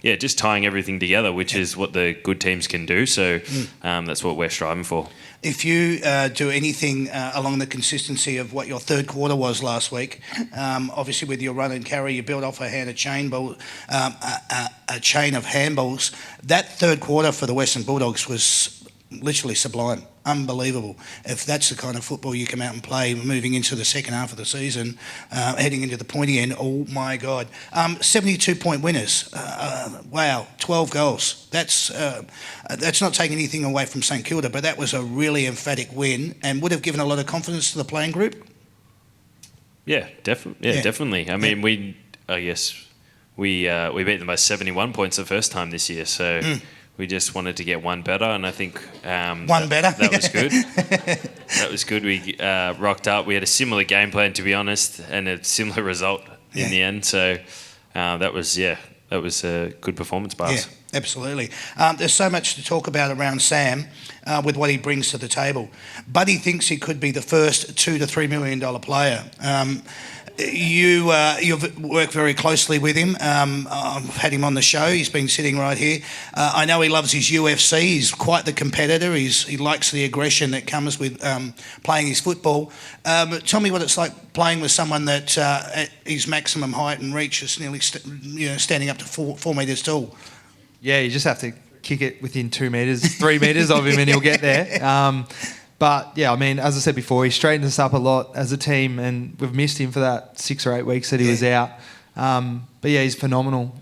Just tying everything together, which is what the good teams can do. So that's what we're striving for. If you do anything along the consistency of what your third quarter was last week, obviously with your run and carry, you built off a chain of handballs. That third quarter for the Western Bulldogs was literally sublime, unbelievable. If that's the kind of football you come out and play moving into the second half of the season, heading into the pointy end, oh my God. 72-point winners, wow, 12 goals. That's not taking anything away from St Kilda, but that was a really emphatic win and would have given a lot of confidence to the playing group. Yeah, definitely. I mean, we beat them by 71 points the first time this year, so... We just wanted to get one better, and I think better. That was good. That was good. We rocked up. We had a similar game plan, to be honest, and a similar result in the end. So that was a good performance by us. Yeah, absolutely. There's so much to talk about around Sam with what he brings to the table. Buddy thinks he could be the first $2 to $3 million player. You've worked very closely with him. I've had him on the show. He's been sitting right here. I know he loves his UFC. He's quite the competitor. He likes the aggression that comes with playing his football. Tell me what it's like playing with someone that at his maximum height and reach is nearly standing up to 4 metres tall. Yeah, you just have to kick it within 2 metres, 3 metres of him and he'll get there. But, yeah, I mean, as I said before, he straightened us up a lot as a team and we've missed him for that 6 or 8 weeks that he was out. But, yeah, he's phenomenal.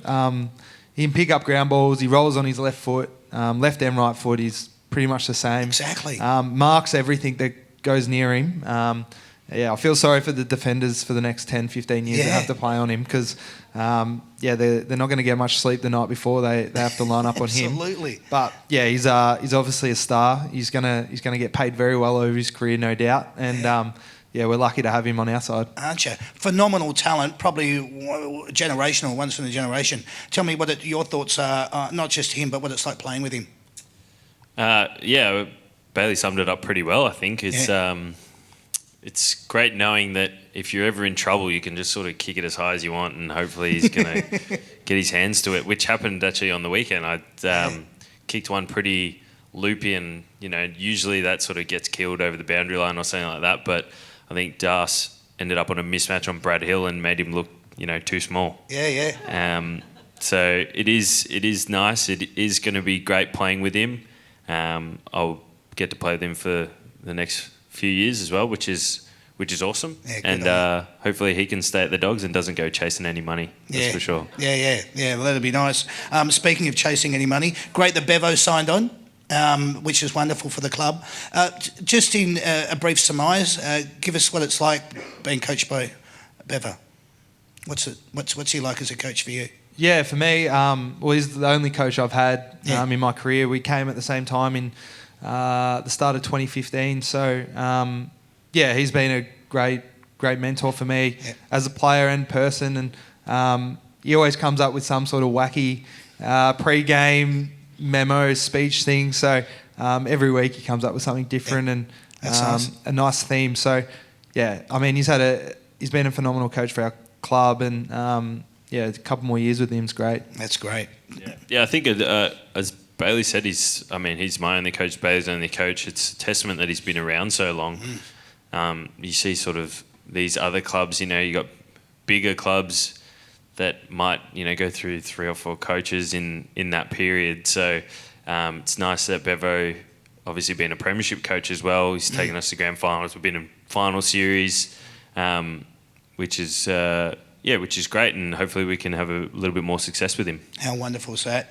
He can pick up ground balls. He rolls on his left foot. Left and right foot, he's pretty much the same. Exactly. Marks everything that goes near him. I feel sorry for the defenders for the next 10, 15 years that have to play on him because, they're not going to get much sleep the night before. They have to line up on him. Absolutely. But, yeah, he's obviously a star. He's gonna get paid very well over his career, no doubt. And, we're lucky to have him on our side. Aren't you? Phenomenal talent, probably generational, once in a generation. Tell me what your thoughts are, not just him, but what it's like playing with him. Bailey summed it up pretty well, I think. It's great knowing that if you're ever in trouble, you can just sort of kick it as high as you want and hopefully he's going to get his hands to it, which happened actually on the weekend. I kicked one pretty loopy and, usually that sort of gets killed over the boundary line or something like that. But I think Das ended up on a mismatch on Brad Hill and made him look, too small. So it is nice. It is going to be great playing with him. I'll get to play with him for the next few years as well, which is awesome. And hopefully he can stay at the Dogs and doesn't go chasing any money. That's for sure. Well, that'd be nice. Speaking of chasing any money, great that Bevo signed on, which is wonderful for the club. Just in a brief surmise, give us what it's like being coached by Bevo. What's he like as a coach for you? Yeah, for me, he's the only coach I've had in my career. We came at the same time in the start of 2015. So, he's been a great mentor for me as a player and person. And he always comes up with some sort of wacky pre-game memo, speech thing. So every week he comes up with something different and a nice theme. So, he's been a phenomenal coach for our club and, a couple more years with him is great. That's great. I think as Bailey said, he's my only coach, Bailey's only coach. It's a testament that he's been around so long. You see sort of these other clubs, you got bigger clubs that might, go through 3 or 4 coaches in that period. So it's nice that Bevo, obviously being a premiership coach as well, he's taken us to grand finals. We've been in final series, which is great, and hopefully we can have a little bit more success with him. How wonderful is that?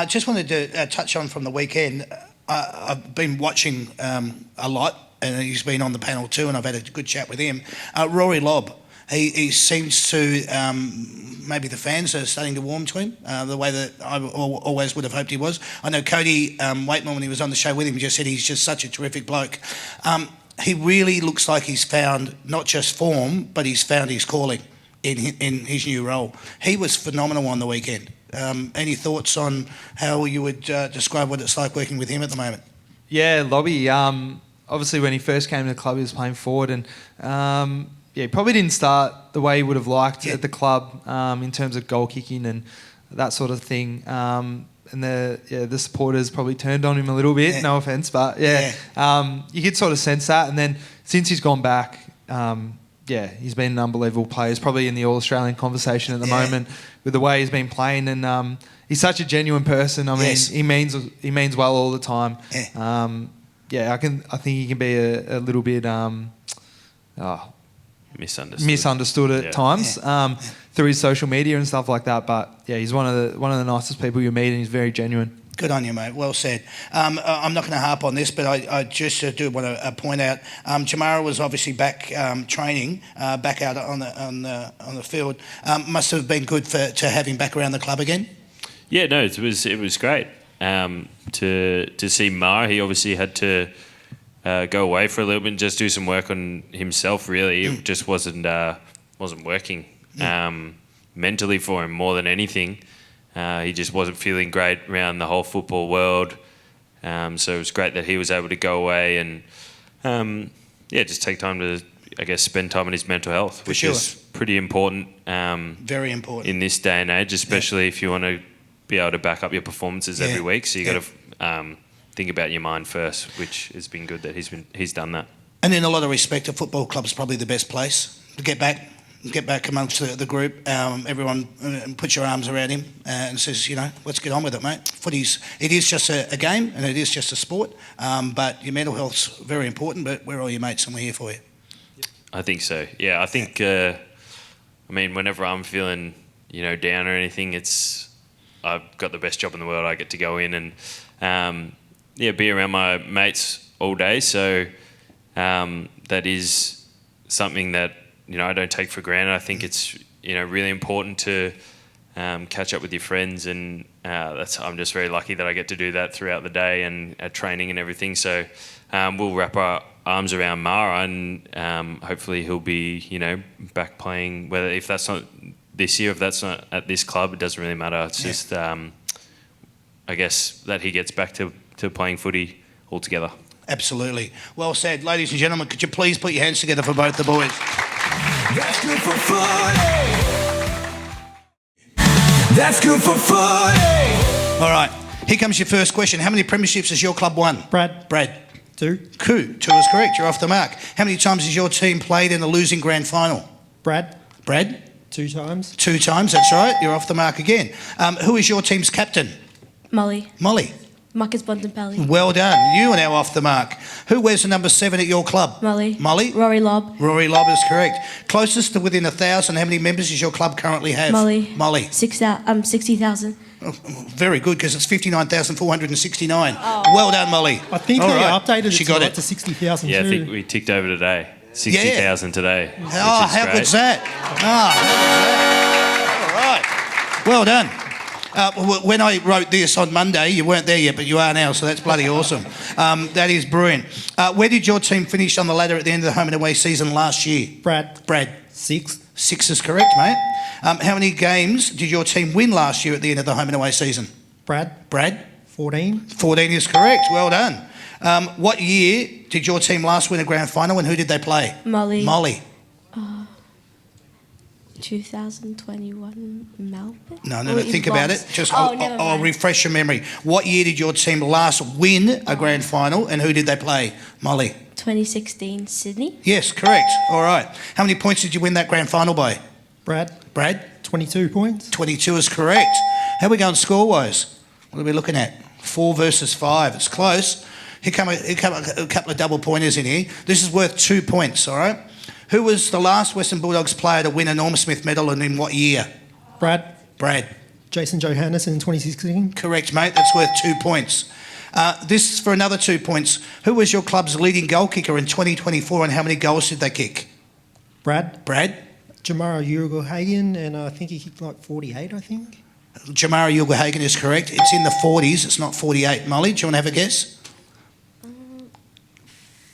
Just wanted to touch on from the weekend, I've been watching a lot, and he's been on the panel too, and I've had a good chat with him. Rory Lobb, He seems to, maybe the fans are starting to warm to him, the way that I always would have hoped he was. I know Cody Waitman, when he was on the show with him, just said he's just such a terrific bloke. He really looks like he's found not just form, but he's found his calling in his new role. He was phenomenal on the weekend. Any thoughts on how you would describe what it's like working with him at the moment? Yeah, Lobby. Obviously, when he first came to the club, he was playing forward, and he probably didn't start the way he would have liked at the club in terms of goal kicking and that sort of thing. And the supporters probably turned on him a little bit. No offence, but you could sort of sense that. And then since he's gone back, he's been an unbelievable player. He's probably in the All-Australian conversation at the moment with the way he's been playing, and he's such a genuine person. I mean, he means well all the time. I think he can be a little bit misunderstood at times through his social media and stuff like that. But he's one of the nicest people you meet, and he's very genuine. Good on you, mate. Well said. I'm not going to harp on this, but I just do want to point out Jamara was obviously back training, back out on the field. Must have been good to have him back around the club again. Yeah, no, it was great to see Mar. He obviously had to go away for a little bit and just do some work on himself. Really, it just wasn't working mentally for him more than anything. He just wasn't feeling great around the whole football world. So it was great that he was able to go away and just take time to, I guess, spend time on his mental health, which is pretty important. Very important in this day and age, especially if you want to be able to back up your performances every week. So you got to think about your mind first, which has been good that he's done that. And in a lot of respect, a football club's probably the best place to get back amongst the group. Everyone puts your arms around him and says, let's get on with it, mate. It is just a game and it is just a sport, but your mental health's very important, but we're all your mates and we're here for you. I think so. Yeah, I think, whenever I'm feeling, down or anything, I've got the best job in the world. I get to go in and, be around my mates all day. So that is something that, I don't take for granted. I think it's, really important to catch up with your friends, and I'm just very lucky that I get to do that throughout the day and at training and everything. So we'll wrap our arms around Mara, and hopefully he'll be, back playing. If that's not this year, if that's not at this club, it doesn't really matter. It's just, I guess, that he gets back to playing footy altogether. Absolutely. Well said. Ladies and gentlemen, could you please put your hands together for both the boys? That's good for footy. That's good for footy. All right. Here comes your first question. How many premierships has your club won? Brad. 2. 2 is correct. You're off the mark. How many times has your team played in a losing grand final? Brad. 2 times. 2 times, that's right. You're off the mark again. Who is your team's captain? Molly. Marcus Bontempelli. Well done. You are now off the mark. Who wears the number 7 at your club? Molly. Rory Lobb is correct. Closest to within 1,000, how many members does your club currently have? Molly. 60,000. Oh, very good, because it's 59,469. Well done, Molly. I think they updated it to 60,000 Yeah, too. I think we ticked over today. 60,000 today. Oh, how good's that? All right. Well done. When I wrote this on Monday, you weren't there yet, but you are now, so that's bloody awesome. That is brilliant. Where did your team finish on the ladder at the end of the home and away season last year? Brad. 6. 6 is correct, mate. How many games did your team win last year at the end of the home and away season? Brad. 14. 14 is correct. Well done. What year did your team last win a grand final, and who did they play? Molly. 2021 Melbourne? No, think about it. I'll refresh your memory. What year did your team last win a grand final, and who did they play? Molly. 2016 Sydney. Yes, correct. All right. How many points did you win that grand final by? Brad. 22 points. 22 is correct. How are we going score-wise? What are we looking at? 4 versus 5. It's close. Here come a couple of double pointers in here. This is worth 2 points, all right? Who was the last Western Bulldogs player to win a Norm Smith medal, and in what year? Brad. Jason Johannes in 2016. Correct, mate. That's worth 2 points. This is for another 2 points. Who was your club's leading goal kicker in 2024, and how many goals did they kick? Brad. Jamara Uruguayan, and I think he kicked like 48, I think. Jamara Uruguayan is correct. It's in the 40s. It's not 48. Molly, do you want to have a guess?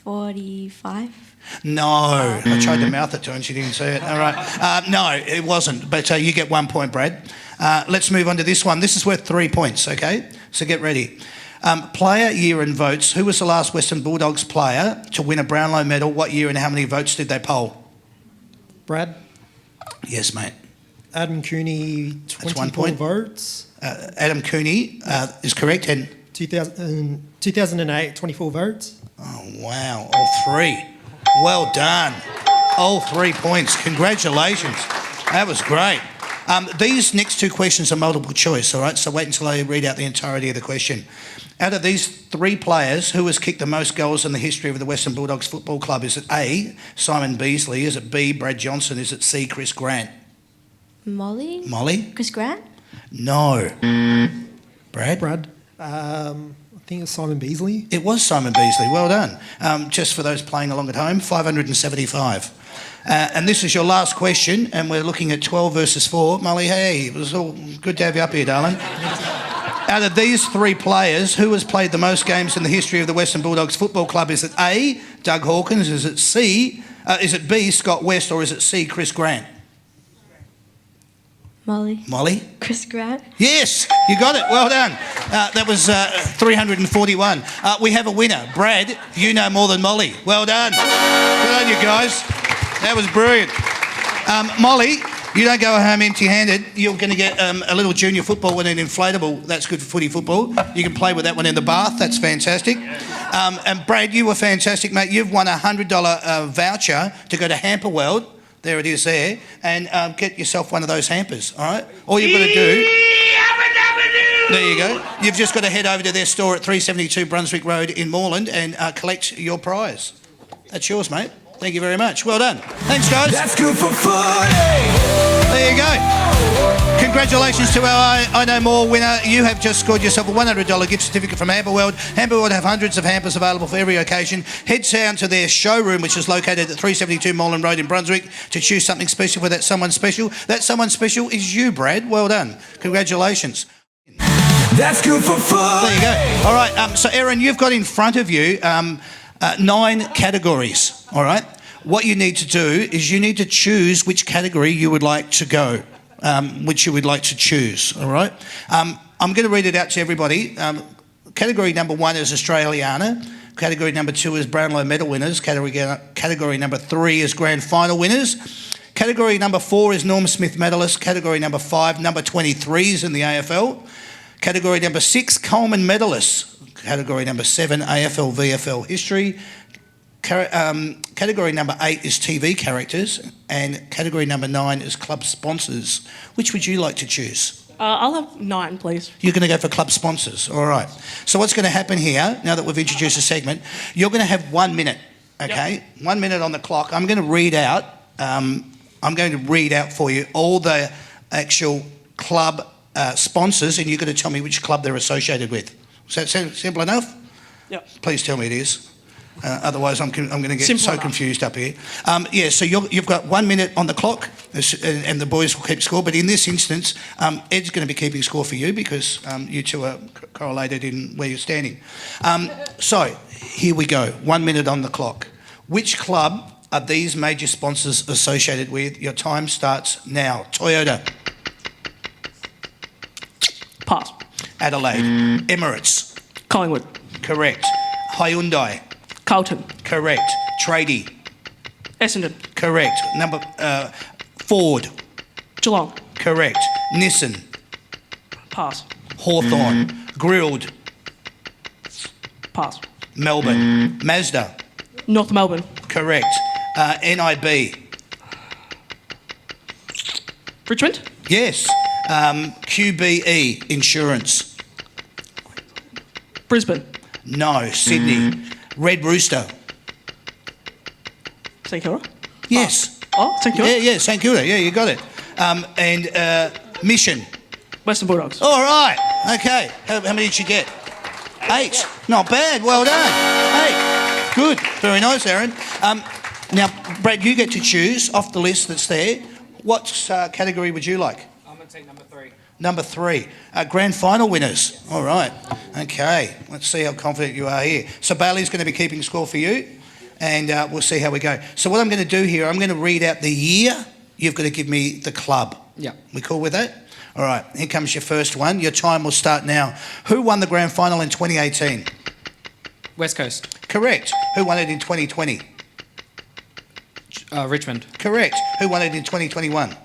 45. No. I tried to mouth it to her and she didn't say it. All right. No, it wasn't. But you get 1 point, Brad. Let's move on to this one. This is worth 3 points, okay? So get ready. Player, year and votes. Who was the last Western Bulldogs player to win a Brownlow medal? What year and how many votes did they poll? Brad? Yes, mate. Adam Cooney, 24 votes. Adam Cooney is correct. And 2008, 24 votes. oh, wow. All three. Well done. All 3 points. Congratulations. That was great. These next 2 questions are multiple choice, all right? So wait until I read out the entirety of the question. Out of these 3 players, who has kicked the most goals in the history of the Western Bulldogs Football Club? Is it A, Simon Beasley? Is it B, Brad Johnson? Is it C, Chris Grant? Molly? Molly? Chris Grant? No. Brad? I think it's Simon Beasley. It was Simon Beasley. Well done. Just for those playing along at home, 575. And this is your last question, and we're looking at 12 versus 4. Molly, hey, it was all good to have you up here, darling. Out of these 3 players, who has played the most games in the history of the Western Bulldogs Football Club? Is it A, Doug Hawkins? Is it C? Is it B, Scott West? Or is it C, Chris Grant? Molly? Molly? Chris Grant? Yes, you got it. Well done. That was 341. We have a winner. Brad, you know more than Molly. Well done. Good on you guys. That was brilliant. Molly, you don't go home empty-handed. You're going to get a little junior football with an inflatable. That's good for footy football. You can play with that one in the bath. That's fantastic. And Brad, you were fantastic, mate. You've won a $100 voucher to go to Hamper World. There it is there. And get yourself one of those hampers, all right? All you've got to do... There you go. You've just got to head over to their store at 372 Brunswick Road in Moreland and collect your prize. That's yours, mate. Thank you very much. Well done. Thanks, guys. That's good for footy. There you go. Congratulations to our I Know More winner. You have just scored yourself a $100 gift certificate from Hamper World. Hamper World have hundreds of hampers available for every occasion. Head down to their showroom, which is located at 372 Moreland Road in Brunswick, to choose something special for that someone special. That someone special is you, Brad. Well done. Congratulations. That's good for footy. There you go. All right. So, Erin, you've got in front of you 9 categories. All right. What you need to do is you need to choose which category you would like to go, which you would like to choose. All right. I'm going to read it out to everybody. Category number 1 is Australiana. Category number 2 is Brownlow medal winners. Category number 3 is grand final winners. Category number 4 is Norm Smith medalists. Category number 5, number 23s in the AFL. Category number 6, Coleman medalists. Category number 7, AFL VFL history. Category number 8 is TV characters, and category number 9 is club sponsors. Which would you like to choose? I'll have 9, please. You're going to go for club sponsors. All right. So what's going to happen here, now that we've introduced a segment, you're going to have 1 minute, okay? Yep. 1 minute on the clock. I'm going to read out for you all the actual club sponsors, and you're going to tell me which club they're associated with. Is that simple enough? Yep. Please tell me it is. Otherwise, I'm going to get Simple so enough. Confused up here. So you've got 1 minute on the clock, and the boys will keep score. But in this instance, Ed's going to be keeping score for you because you two are correlated in where you're standing. So here we go. 1 minute on the clock. Which club are these major sponsors associated with? Your time starts now. Toyota. Pass. Adelaide. Emirates. Collingwood. Correct. Hyundai. Carlton. Correct. Tradie. Essendon. Correct. Ford. Geelong. Correct. Nissan. Pass. Hawthorn. Grilled. Pass. Melbourne. Mazda. North Melbourne. Correct. NIB. Richmond. Yes. QBE. Insurance. Brisbane. No. Sydney. Red Rooster. St Kilda. Yes. Oh, St Kilda. Yeah, St Kilda. Yeah, you got it. And Mission. Western Bulldogs. All right. Okay. How many did you get? 8. Not bad. Well done. 8. Good. Very nice, Aaron. Now, Brad, you get to choose off the list that's there What category would you like? I'm going to take number 3. Number 3. Grand final winners. All right. Okay. Let's see how confident you are here. So Bailey's going to be keeping score for you, and we'll see how we go. So what I'm going to do here, I'm going to read out the year. You've got to give me the club. Yeah. We cool with that? All right. Here comes your first one. Your time will start now. Who won the grand final in 2018? West Coast. Correct. Who won it in 2020? Richmond. Correct. Who won it in 2021?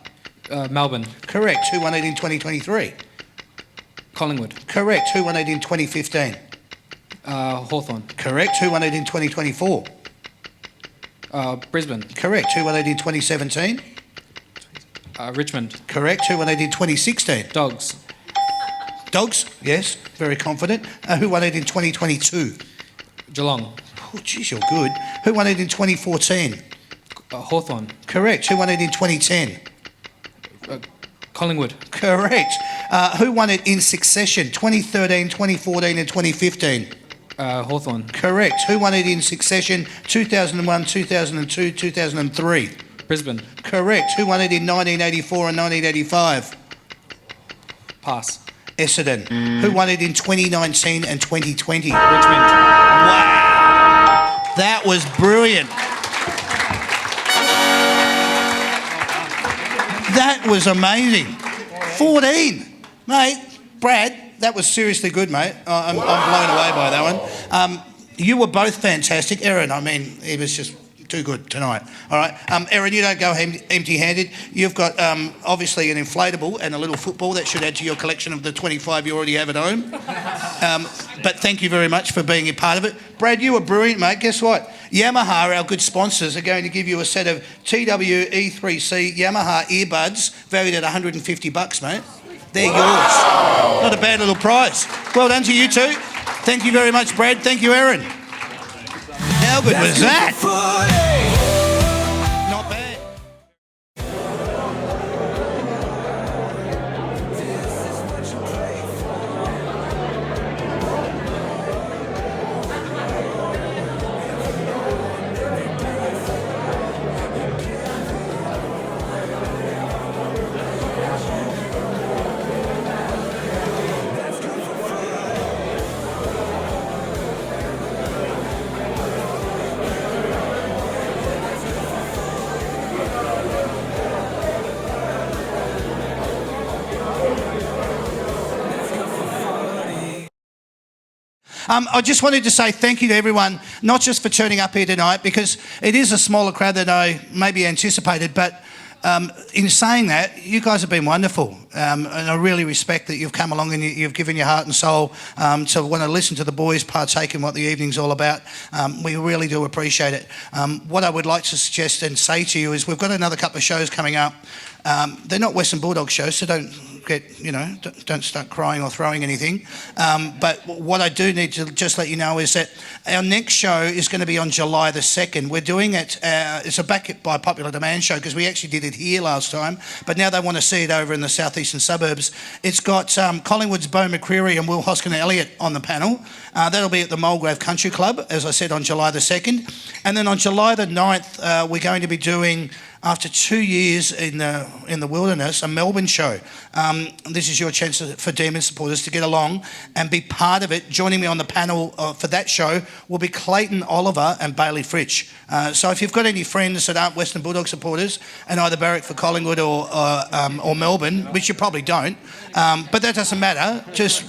Melbourne. Correct. Who won it in 2023? Collingwood. Correct. Who won it in 2015? Hawthorn. Correct. Who won it in 2024? Brisbane. Correct. Who won it in 2017? Richmond. Correct. Who won it in 2016? Dogs. Dogs? Yes. Very confident. Who won it in 2022? Geelong. Oh, geez, you're good. Who won it in 2014? Hawthorn. Correct. Who won it in 2010? Collingwood. Correct. Who won it in succession? 2013, 2014 and 2015? Hawthorn. Correct. Who won it in succession? 2001, 2002, 2003? Brisbane. Correct. Who won it in 1984 and 1985? Pass. Essendon. Who won it in 2019 and 2020? Richmond. Wow. That was brilliant. That was amazing. 14. Mate, Brad, that was seriously good, mate. I'm blown away by that one. You were both fantastic. Erin, I mean, he was just too good tonight. All right. Erin, you don't go empty-handed. You've got obviously an inflatable and a little football that should add to your collection of the 25 you already have at home. But thank you very much for being a part of it. Brad, you were brilliant, mate. Guess what? Yamaha, our good sponsors, are going to give you a set of TWE3C Yamaha earbuds valued at $150, mate. They're yours. Not a bad little prize. Well done to you two. Thank you very much, Brad. Thank you, Erin. How good was that? Not bad. I just wanted to say thank you to everyone, not just for turning up here tonight, because it is a smaller crowd than I maybe anticipated, but in saying that, you guys have been wonderful, and I really respect that you've come along and you've given your heart and soul to want to listen to the boys, partake in what the evening's all about. We really do appreciate it. What I would like to suggest and say to you is we've got another couple of shows coming up. They're not Western Bulldogs shows, so don't start crying or throwing anything. But what I do need to just let you know is that our next show is going to be on July the 2nd. We're doing it, it's a back by popular demand show because we actually did it here last time, but now they want to see it over in the southeastern suburbs. It's got Collingwood's Beau McCreary and Will Hoskin-Elliott on the panel. That'll be at the Mulgrave Country Club, as I said, on July the 2nd. And then on July the 9th, we're going to be doing, after 2 years in the wilderness, a Melbourne show. This is your chance for Demon supporters to get along and be part of it. Joining me on the panel for that show will be Clayton Oliver and Bailey Fritsch. So if you've got any friends that aren't Western Bulldog supporters and either barrack for Collingwood or Melbourne, which you probably don't, but that doesn't matter, just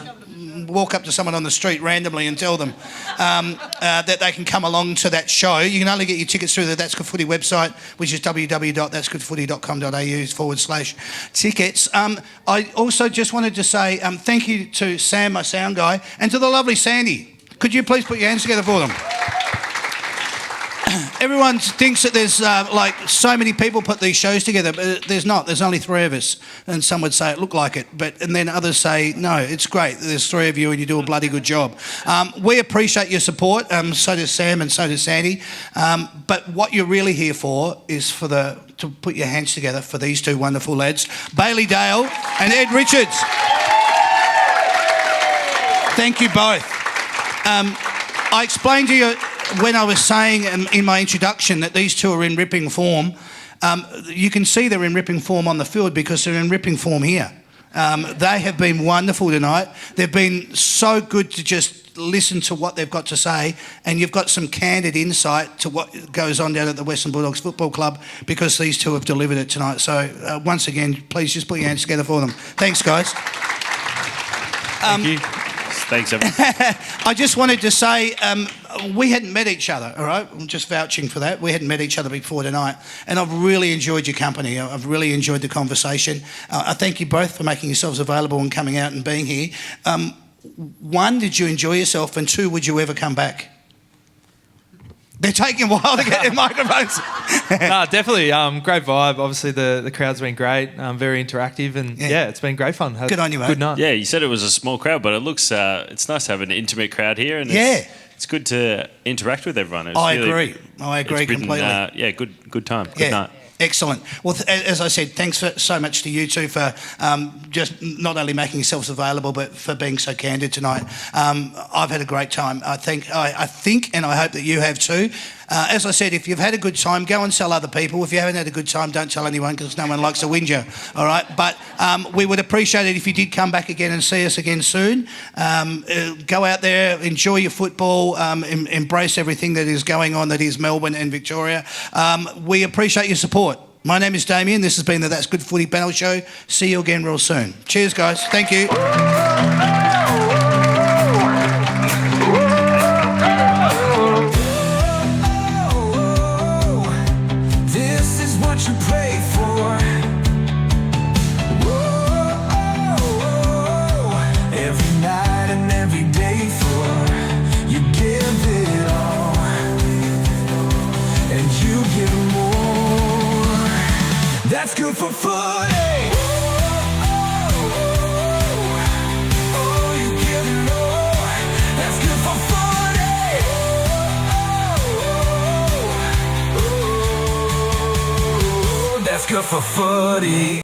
walk up to someone on the street randomly and tell them that they can come along to that show. You can only get your tickets through the That's Good Footy website, which is www.that'sgoodfooty.com.au/tickets. I also just wanted to say thank you to Sam, my sound guy, and to the lovely Sandy. Could you please put your hands together for them? Everyone thinks that there's so many people put these shows together, but there's not. There's only 3 of us, and some would say it looked like it, and then others say no, it's great. There's 3 of you, and you do a bloody good job. We appreciate your support. So does Sam, and so does Sandy. But what you're really here for is to put your hands together for these 2 wonderful lads, Bailey Dale and Ed Richards. Thank you both. I explained to you when I was saying in my introduction that these 2 are in ripping form. You can see they're in ripping form on the field because they're in ripping form here. They have been wonderful tonight. They've been so good to just listen to what they've got to say, and you've got some candid insight to what goes on down at the Western Bulldogs Football Club because these two have delivered it tonight. So once again, please just put your hands together for them. Thanks, guys. Thank you. Thanks, everyone. I just wanted to say we hadn't met each other, all right? I'm just vouching for that. We hadn't met each other before tonight, and I've really enjoyed your company. I've really enjoyed the conversation. I thank you both for making yourselves available and coming out and being here. One, did you enjoy yourself? And two, would you ever come back? They're taking a while to get their microphones. No, definitely. Great vibe. Obviously, the crowd's been great. Very interactive, and yeah, it's been great fun. Good on you, mate. Good night. Yeah, you said it was a small crowd, but it looks it's nice to have an intimate crowd here, and it's good to interact with everyone. It's I really- agree. I agree it's been, completely. good time. Good night. Excellent. Well, as I said, thanks so much to you two for just not only making yourselves available, but for being so candid tonight. I've had a great time. I think, and I hope that you have too. As I said, if you've had a good time, go and tell other people. If you haven't had a good time, don't tell anyone because no one likes a whinger. All right. But we would appreciate it if you did come back again and see us again soon. Go out there, enjoy your football, embrace everything that is going on that is Melbourne and Victoria. We appreciate your support. My name is Damien. This has been the That's Good Footy panel show. See you again real soon. Cheers, guys. Thank you. This is what you pray for. Every night and every day for you give it all, and you give more. That's good for footy. Oh, you give it more. That's good for footy. Oh, that's good for footy.